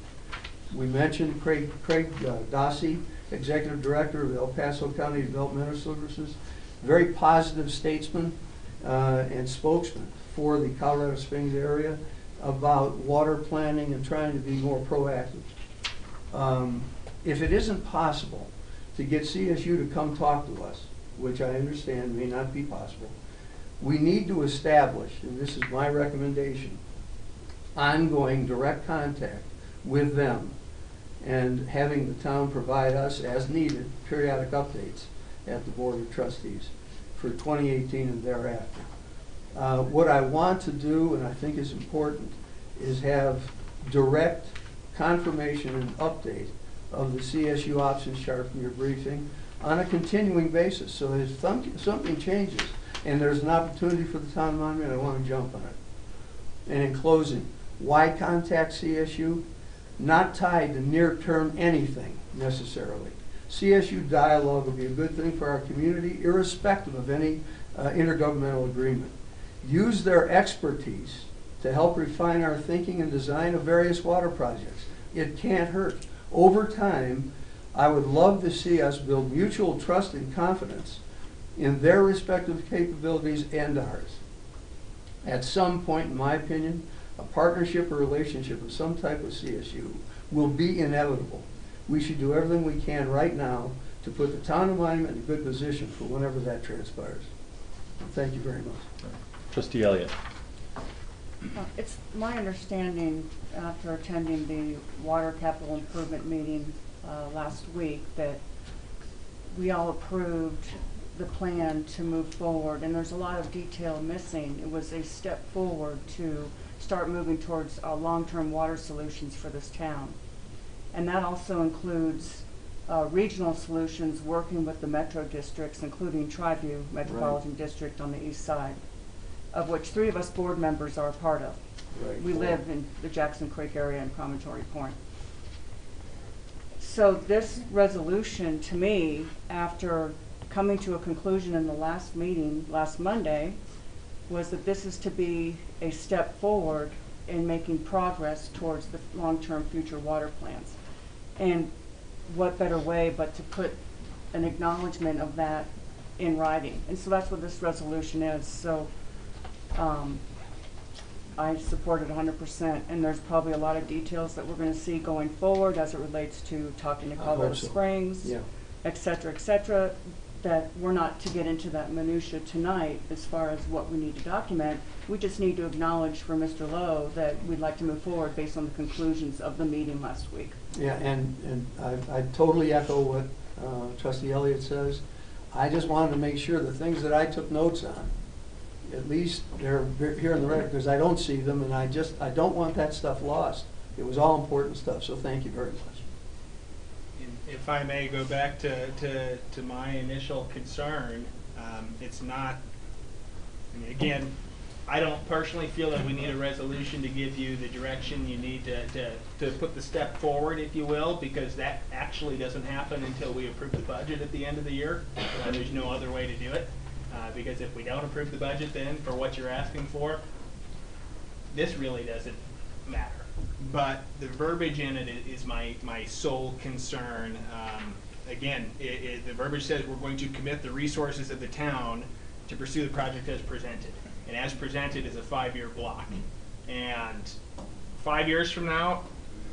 We mentioned Craig Dossie, Executive Director of El Paso County Developmental Services, very positive statesman and spokesman for the Colorado Springs area about water planning and trying to be more proactive. If it isn't possible to get CSU to come talk to us, which I understand may not be possible, we need to establish, and this is my recommendation, ongoing direct contact with them and having the town provide us, as needed, periodic updates at the Board of Trustees for 2018 and thereafter. What I want to do, and I think is important, is have direct confirmation and update of the CSU options chart from your briefing on a continuing basis. So if something changes and there's an opportunity for the town of Monument, I want to jump on it. And in closing, why contact CSU? Not tied to near-term anything necessarily. CSU dialogue will be a good thing for our community, irrespective of any intergovernmental agreement. Use their expertise to help refine our thinking and design of various water projects. It can't hurt. Over time, I would love to see us build mutual trust and confidence in their respective capabilities and ours. At some point, in my opinion, a partnership or relationship of some type with CSU will be inevitable. We should do everything we can right now to put the town of Monument in a good position for whenever that transpires. Thank you very much. Trustee Elliott. It's my understanding, after attending the water capital improvement meeting last week, that we all approved the plan to move forward, and there's a lot of detail missing. It was a step forward to start moving towards long-term water solutions for this town. And that also includes regional solutions, working with the metro districts, including Triview Metropolitan District on the east side, of which 3 of us board members are a part of. Right. We live in the Jackson Creek area and Promontory Point. So this resolution, to me, after coming to a conclusion in the last meeting last Monday, was that this is to be a step forward in making progress towards the long-term future water plans. And what better way but to put an acknowledgement of that in writing. And so that's what this resolution is. So I support it 100%, and there's probably a lot of details that we're going to see going forward as it relates to talking to Colorado Springs, et cetera, that we're not to get into that minutia tonight as far as what we need to document. We just need to acknowledge for Mr. Lowe that we'd like to move forward based on the conclusions of the meeting last week. Yeah, and I totally echo what Trustee Elliott says. I just wanted to make sure the things that I took notes on, at least they're here in the record, because I don't see them, and I don't want that stuff lost. It was all important stuff, so thank you very much. If I may go back to my initial concern, it's not, I mean, again, I don't personally feel that we need a resolution to give you the direction you need to put the step forward, if you will, because that actually doesn't happen until we approve the budget at the end of the year. There's no other way to do it, because if we don't approve the budget then for what you're asking for, this really doesn't matter. But the verbiage in it is my sole concern. Again, the verbiage says we're going to commit the resources of the town to pursue the project as presented. And as presented is a 5-year block. And 5 years from now,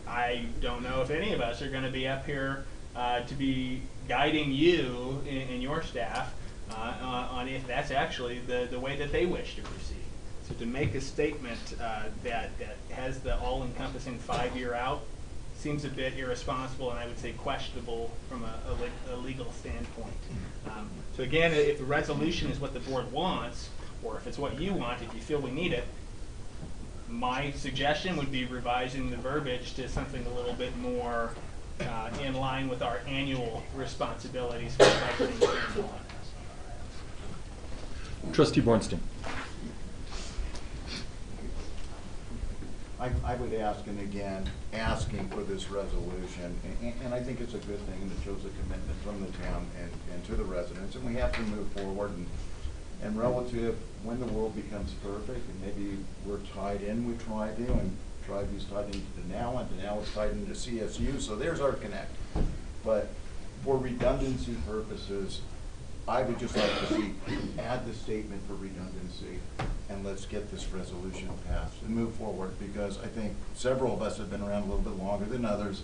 I don't know if any of us are going to be up here to be guiding you and your staff on if that's actually the way that they wish to proceed. So to make a statement that has the all-encompassing 5-year out seems a bit irresponsible, and I would say questionable from a legal standpoint. So again, if the resolution is what the board wants, or if it's what you want, if you feel we need it, my suggestion would be revising the verbiage to something a little bit more in line with our annual responsibilities for budgeting. Trustee Bornstein. I would ask, and again, asking for this resolution, and I think it's a good thing, and it shows a commitment from the town and to the residents, and we have to move forward, and relative, when the world becomes perfect, and maybe we're tied in with Triview, and Triview's tied into Denali, and Denali's tied into CSU, so there's our connect. But for redundancy purposes, I would just like to see, add the statement for redundancy, and let's get this resolution passed and move forward, because I think several of us have been around a little bit longer than others.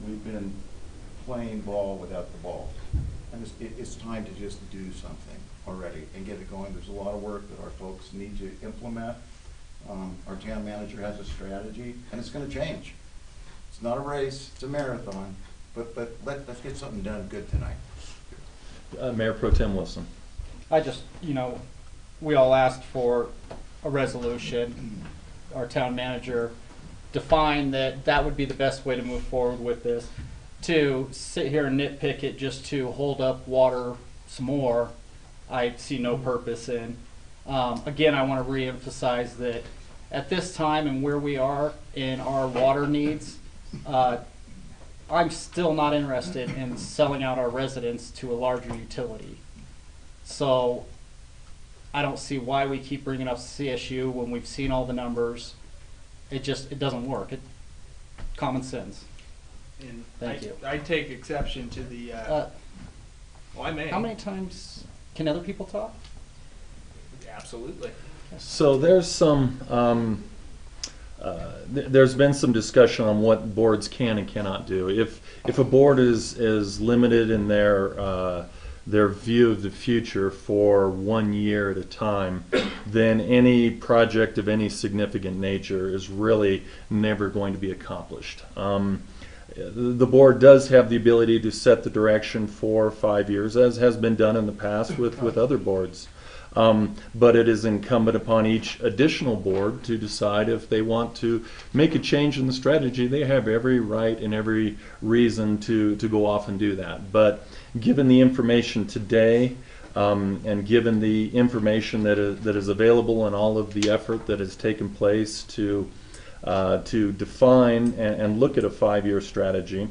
We've been playing ball without the ball. And it's time to just do something already and get it going. There's a lot of work that our folks need to implement. Our town manager has a strategy, and it's gonna change. It's not a race, it's a marathon, but let's get something done good tonight. Mayor Pro Tem Wilson. I just, we all asked for a resolution. Our town manager define that that would be the best way to move forward with this. To sit here and nitpick it just to hold up water some more, I see no purpose in. Again, I want to reemphasize that at this time and where we are in our water needs, I'm still not interested in selling out our residents to a larger utility. So I don't see why we keep bringing up CSU when we've seen all the numbers. It doesn't work. Common sense. And Thank you. I take exception to the, well, I may. How many times can other people talk? Absolutely. So there's some, there's been some discussion on what boards can and cannot do. If a board is limited in their view of the future for 1 year at a time, then any project of any significant nature is really never going to be accomplished. The board does have the ability to set the direction for 5 years, as has been done in the past with other boards. But it is incumbent upon each additional board to decide if they want to make a change in the strategy. They have every right and every reason to go off and do that. But given the information today, and given the information that is available and all of the effort that has taken place to define and look at a 5-year strategy,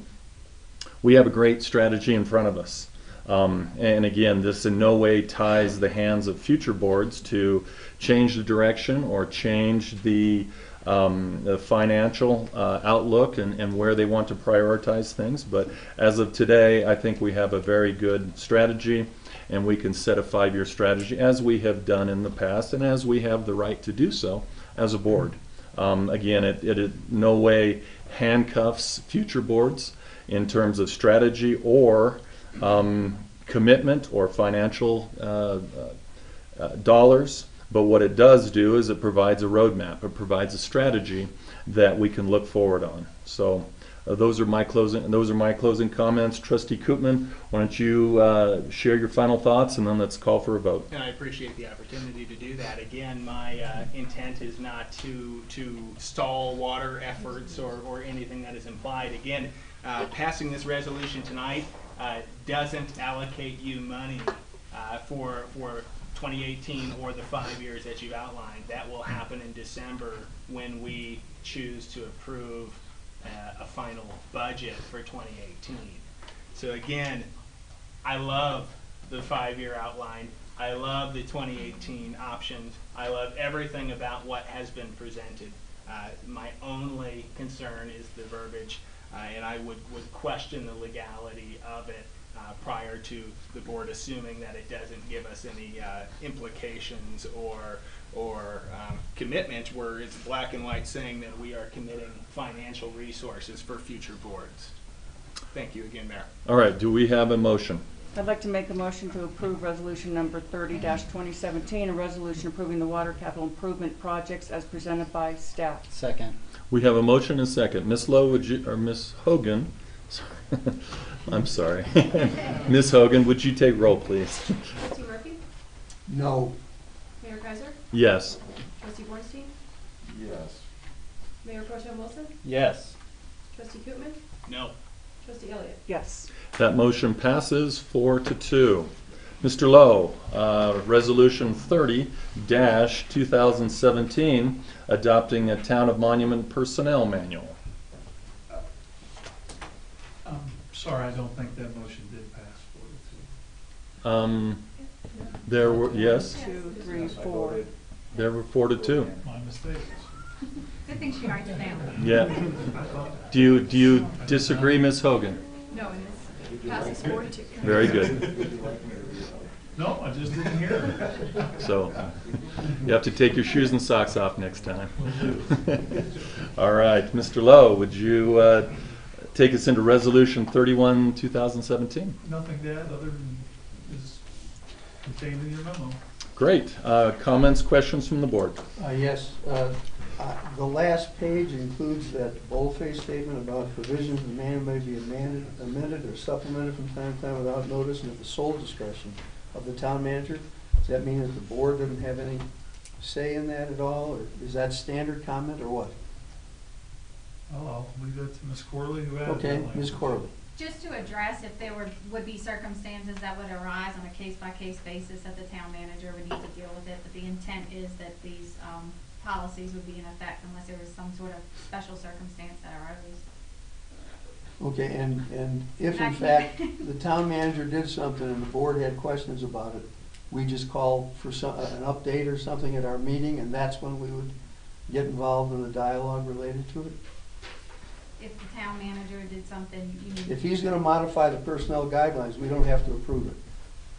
we have a great strategy in front of us. And again, this in no way ties the hands of future boards to change the direction or change the financial outlook and where they want to prioritize things. But as of today, I think we have a very good strategy, and we can set a 5-year strategy as we have done in the past and as we have the right to do so as a board. Again, it in no way handcuffs future boards in terms of strategy or commitment or financial dollars, but what it does do is it provides a roadmap. It provides a strategy that we can look forward on. So those are my closing comments. Trustee Koopman, why don't you share your final thoughts, and then let's call for a vote. And I appreciate the opportunity to do that. Again, my intent is not to stall water efforts or anything that is implied. Again, passing this resolution tonight doesn't allocate you money for 2018 or the 5 years that you've outlined. That will happen in December when we choose to approve a final budget for 2018. So again, I love the 5-year outline. I love the 2018 options. I love everything about what has been presented. My only concern is the verbiage, and I would question the legality of it prior to the board assuming that it doesn't give us any implications or commitment where it's black and white saying that we are committing financial resources for future boards. Thank you again, Mayor. All right, do we have a motion? I'd like to make a motion to approve resolution number 30-2017, a resolution approving the water capital improvement projects as presented by staff. Second. We have a motion and a second. Ms. Lowe, would you, or Ms. Hogan, I'm sorry. Ms. Hogan, would you take roll, please? Trustee Murphy? No. Mayor Kaiser? Yes. Trustee Bornstein? Yes. Mayor Pro Tem Wilson? Yes. Trustee Koopman? No. Trustee Elliott? Yes. That motion passes 4-2. Mr. Lowe, Resolution 30-2017, adopting a Town of Monument Personnel Manual. Sorry, I don't think that motion did pass 4-2. There were, yes, 2, 3, 4. there were 4-2. My mistake. Good thing she writes it down. Yeah. Do you disagree, Ms. Hogan? No, and this passes 4-2. Very good. No, I just didn't hear it. So you have to take your shoes and socks off next time. All right, Mr. Lowe, would you take us into Resolution 31-2017? Nothing to add other than is contained in your memo. Great. Comments, questions from the board? Yes. The last page includes that boldface statement about provisions of the manual may be amended or supplemented from time to time without notice and at the sole discretion of the town manager. Does that mean that the board doesn't have any say in that at all, or is that standard comment or what? I'll leave that to Ms. Corley, who has that Okay, language. Ms. Corley. Just to address if there would be circumstances that would arise on a case-by-case basis that the town manager would need to deal with it, but the intent is that these, policies would be in effect unless there was some sort of special circumstance that arose. Okay, and if in fact the town manager did something and the board had questions about it, we just call for an update or something at our meeting, and that's when we would get involved in the dialogue related to it? If the town manager did something, you need. If he's gonna modify the personnel guidelines, we don't have to approve it,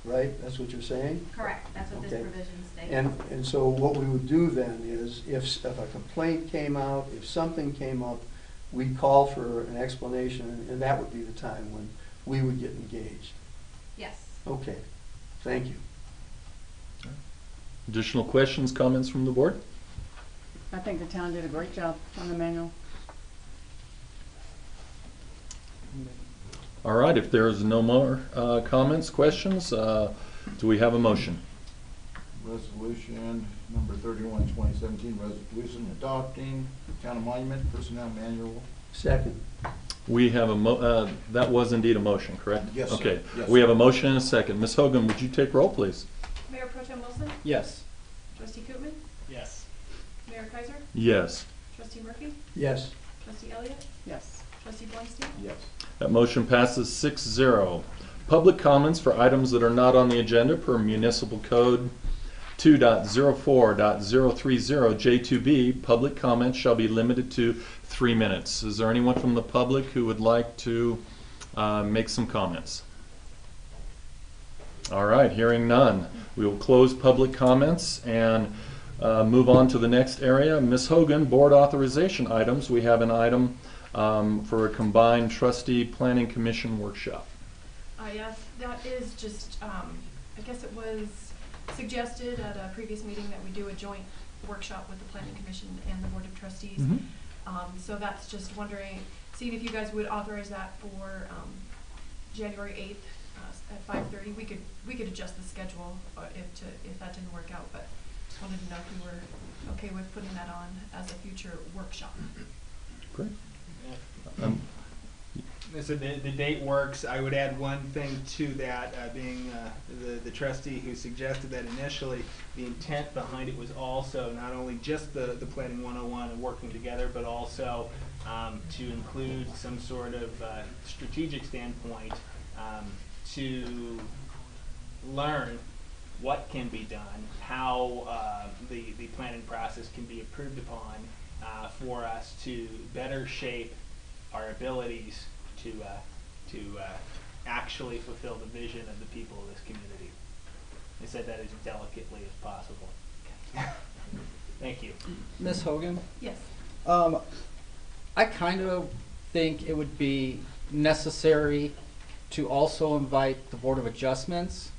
right? That's what you're saying? Correct, that's what this Okay. provision states. And so what we would do then is, if a complaint came out, if something came up, we'd call for an explanation, and that would be the time when we would get engaged. Yes. Okay, thank you. Additional questions, comments from the board? I think the town did a great job on the manual. All right, if there is no more comments, questions, do we have a motion? Resolution number 31, 2017, resolution adopting town monument personnel manual. Second. We have that was indeed a motion, correct? Yes, sir. Okay, Yes, we sir. have a motion and a second. Ms. Hogan, would you take roll, please? Mayor Pro Tem Wilson, Yes. Trustee Koopman, Yes. Mayor Kaiser, Yes. Trustee Murphy, Yes. Trustee Elliott, Yes. Trustee Blankstein. Yes. That motion passes 6-0. Public comments for items that are not on the agenda per Municipal Code 2.04.030 J2B. Public comments shall be limited to 3 minutes. Is there anyone from the public who would like to make some comments? All right, hearing none. We will close public comments and move on to the next area. Ms. Hogan, board authorization items. We have an item for a combined trustee planning commission workshop. Yes, that is just, I guess it was suggested at a previous meeting that we do a joint workshop with the planning commission and the board of trustees. So that's just seeing if you guys would authorize that for January 8th at 5:30. We could adjust the schedule if that didn't work out, but just wanted to know if you were okay with putting that on as a future workshop. Great. So the date works. I would add one thing to that, being the trustee who suggested that initially. The intent behind it was also not only just the planning 101 and working together, but also to include some sort of strategic standpoint to learn what can be done, how the planning process can be improved upon for us to better shape our abilities to actually fulfill the vision of the people of this community. I said that as delicately as possible. Thank you. Ms. Hogan? Yes. I kind of think it would be necessary to also invite the Board of Adjustments,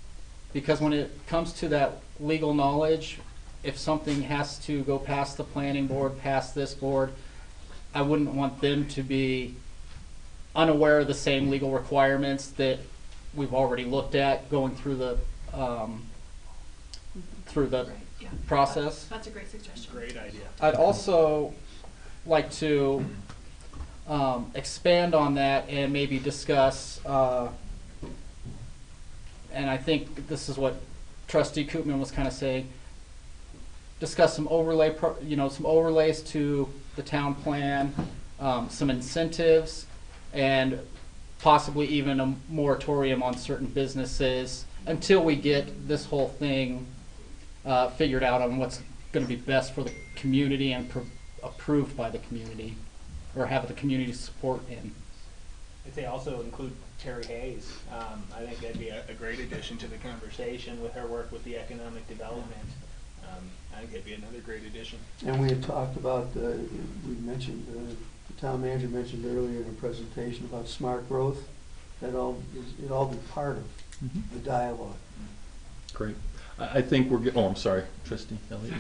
because when it comes to that legal knowledge, if something has to go past the planning board, past this board, I wouldn't want them to be unaware of the same legal requirements that we've already looked at going through the Right, yeah. process. That's a great suggestion. Great idea. I'd also like to expand on that and maybe discuss, and I think this is what Trustee Koopman was kind of saying, discuss some some overlays to the town plan, some incentives, and possibly even a moratorium on certain businesses until we get this whole thing figured out on what's going to be best for the community and approved by the community, or have the community support in. I'd say also include Terry Hayes. I think that'd be a great addition to the conversation with her work with the economic development. I think that'd be another great addition. And we had talked about, we mentioned, the town manager mentioned earlier in a presentation about smart growth. It all be part of the dialogue. Great. I think I'm sorry, Trustee Elliott,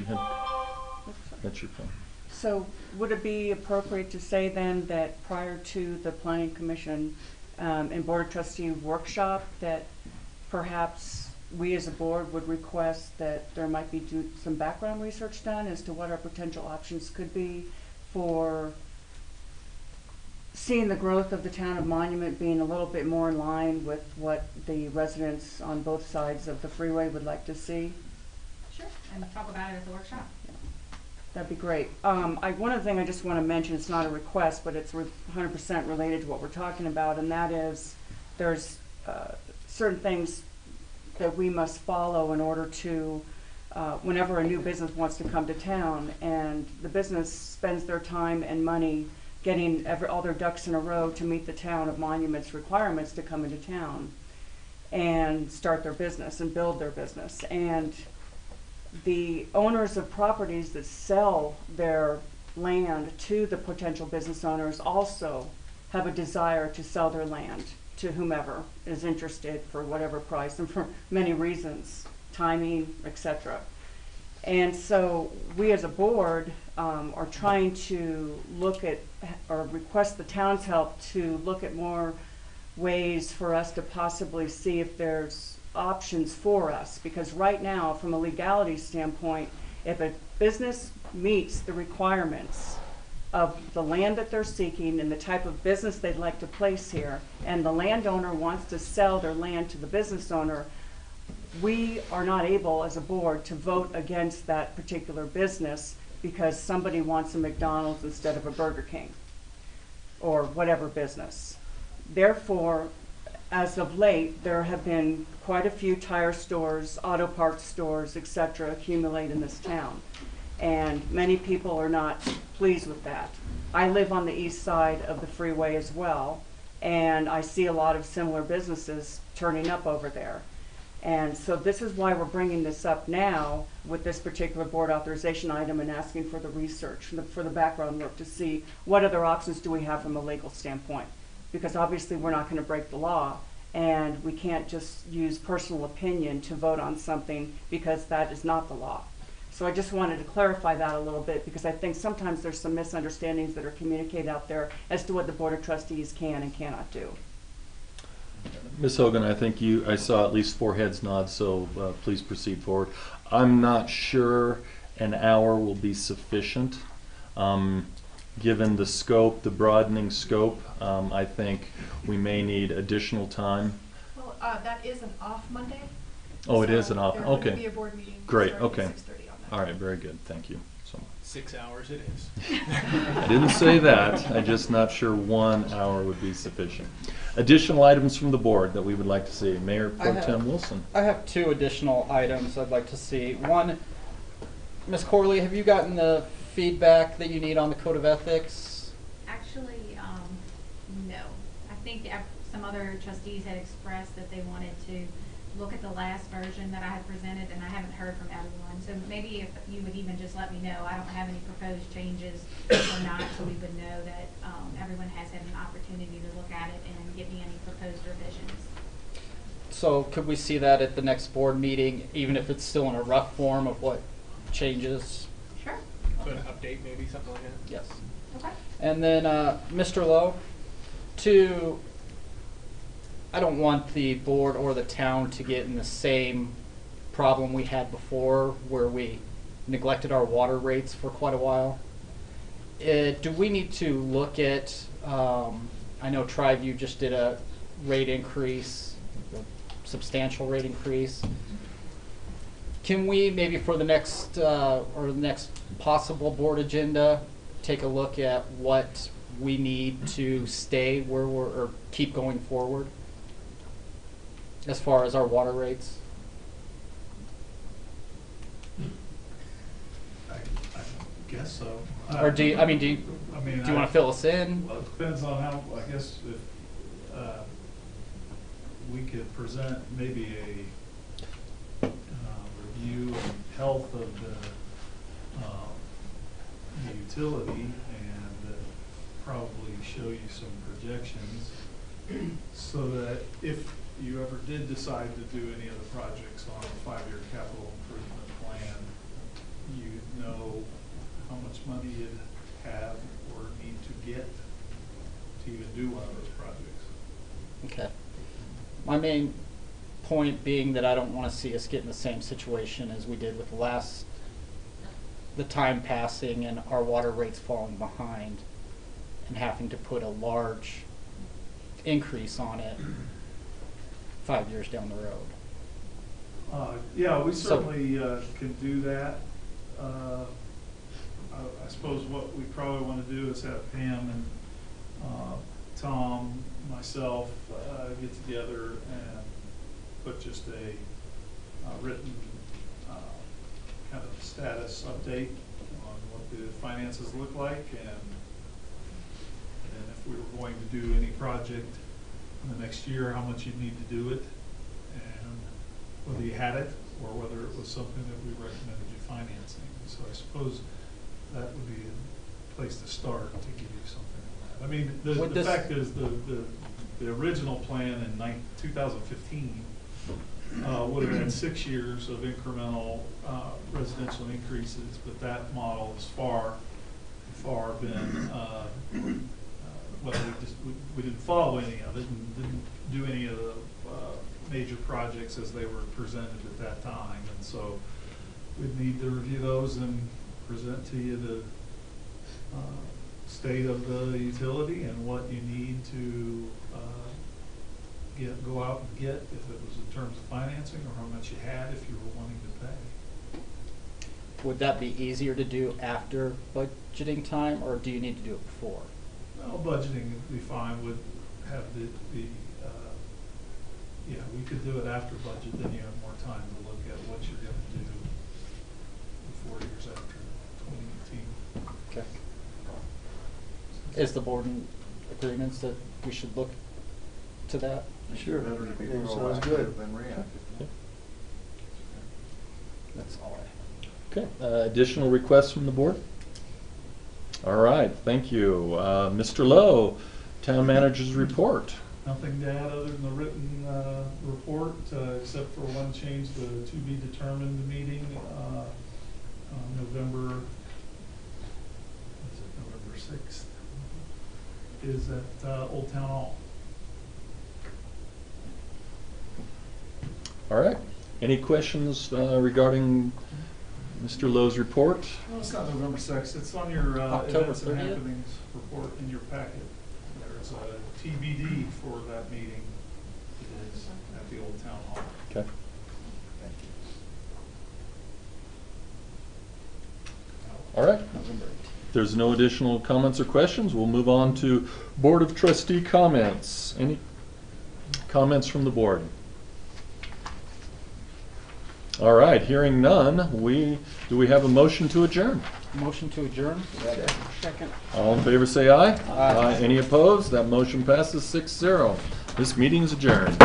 that's your phone. So would it be appropriate to say then that prior to the planning commission and board of trustee workshop, that perhaps we as a board would request that there might be some background research done as to what our potential options could be for seeing the growth of the town of Monument being a little bit more in line with what the residents on both sides of the freeway would like to see. Sure, and talk about it at the workshop. That'd be great. One other thing I just want to mention, it's not a request, but it's 100% related to what we're talking about, and that is there's certain things that we must follow in order to, whenever a new business wants to come to town, and the business spends their time and money getting all their ducks in a row to meet the town of Monument's requirements to come into town and start their business and build their business. And the owners of properties that sell their land to the potential business owners also have a desire to sell their land to whomever is interested for whatever price and for many reasons, timing, etc. And so we as a board are trying to look at or request the town's help to look at more ways for us to possibly see if there's options for us, because right now from a legality standpoint, if a business meets the requirements of the land that they're seeking and the type of business they'd like to place here, and the landowner wants to sell their land to the business owner, we are not able as a board to vote against that particular business because somebody wants a McDonald's instead of a Burger King or whatever business. Therefore, as of late, there have been quite a few tire stores, auto parts stores, etc. accumulate in this town. And many people are not pleased with that. I live on the east side of the freeway as well, and I see a lot of similar businesses turning up over there. And so this is why we're bringing this up now with this particular board authorization item and asking for the research, for the background work to see what other options do we have from a legal standpoint. Because obviously we're not going to break the law, and we can't just use personal opinion to vote on something because that is not the law. So I just wanted to clarify that a little bit, because I think sometimes there's some misunderstandings that are communicated out there as to what the Board of Trustees can and cannot do. Ms. Hogan, I think I saw at least 4 heads nod, so please proceed forward. I'm not sure an hour will be sufficient. Given the scope, the broadening scope, I think we may need additional time. Well, that is an off Monday. Oh, it is an off, There okay. will be a board meeting. Great, starting okay. at 6:30 on that. All right, very good, thank you so much. 6 hours it is. I didn't say that, I'm just not sure 1 hour would be sufficient. Additional items from the board that we would like to see. Mayor Pro Tem Wilson. I have 2 additional items I'd like to see. One, Ms. Corley, have you gotten the feedback that you need on the Code of Ethics? Actually, no. I think some other trustees had expressed that they wanted to look at the last version that I had presented, and I haven't heard from everyone. So maybe if you would even just let me know, I don't have any proposed changes or not, so we would know that everyone has had an opportunity to look at it and give me any proposed revisions. So could we see that at the next board meeting, even if it's still in a rough form of what changes? Sure. So an update, maybe, something like that? Yes. Okay. And then, Mr. Lowe, I don't want the board or the town to get in the same problem we had before, where we neglected our water rates for quite a while. Do we need to look at, I know Triview just did a rate increase, a substantial rate increase. Can we maybe for the next, or the next possible board agenda, take a look at what we need to stay where or keep going forward as far as our water rates? I guess so. Or do you want to fill us in? Well, it depends on how, I guess, if we could present maybe a review and health of the utility, and probably show you some projections, so that if you ever did decide to do any of the projects on a 5-year capital improvement plan, you know how much money you have or need to get to even do one of those projects. Okay. My main point being that I don't want to see us get in the same situation as we did with the time passing and our water rates falling behind. and having to put a large increase on it 5 years down the road. Yeah, we So- certainly can do that. I suppose what we probably want to do is have Pam and Tom, myself, get together and put just a written kind of status update on what the finances look like, and if we were going to do any project in the next year, how much you'd need to do it, and whether you had it or whether it was something that we recommended you financing. So I suppose that would be a place to start to give you something on that. I mean, the fact is the original plan in 2015 would have had 6 years of incremental residential increases, but that model has far been, well, we didn't follow any of it and didn't do any of the major projects as they were presented at that time. And so we'd need to review those and present to you the state of the utility and what you need to go out and get, if it was in terms of financing, or how much you had if you were wanting to pay. Would that be easier to do after budgeting time, or do you need to do it before? Well, budgeting would be fine, would have yeah, we could do it after budget, then you have more time to look at what you're gonna do the 4 years after 2018. Okay. Is the board in agreements that we should look to that? Sure. Better to be Yeah, sounds proactive good. than reactive. That's all I have. Okay, additional requests from the board? All right, thank you. Mr. Lowe, Town Manager's Report. Nothing to add other than the written report, except for one change, the to be determined meeting on November 6th is at Old Town Hall. All right, any questions regarding Mr. Lowe's report? No, it's not November 6th, it's on your October events and 30th? happenings report in your packet. There's a TBD for that meeting. It is at the Old Town Hall. Okay. All right. If there's no additional comments or questions, we'll move on to Board of Trustee comments. Any comments from the board? All right, hearing none, do we have a motion to adjourn? Motion to adjourn? Second. All in favor say aye. Aye. Any opposed? That motion passes 6-0. This meeting is adjourned.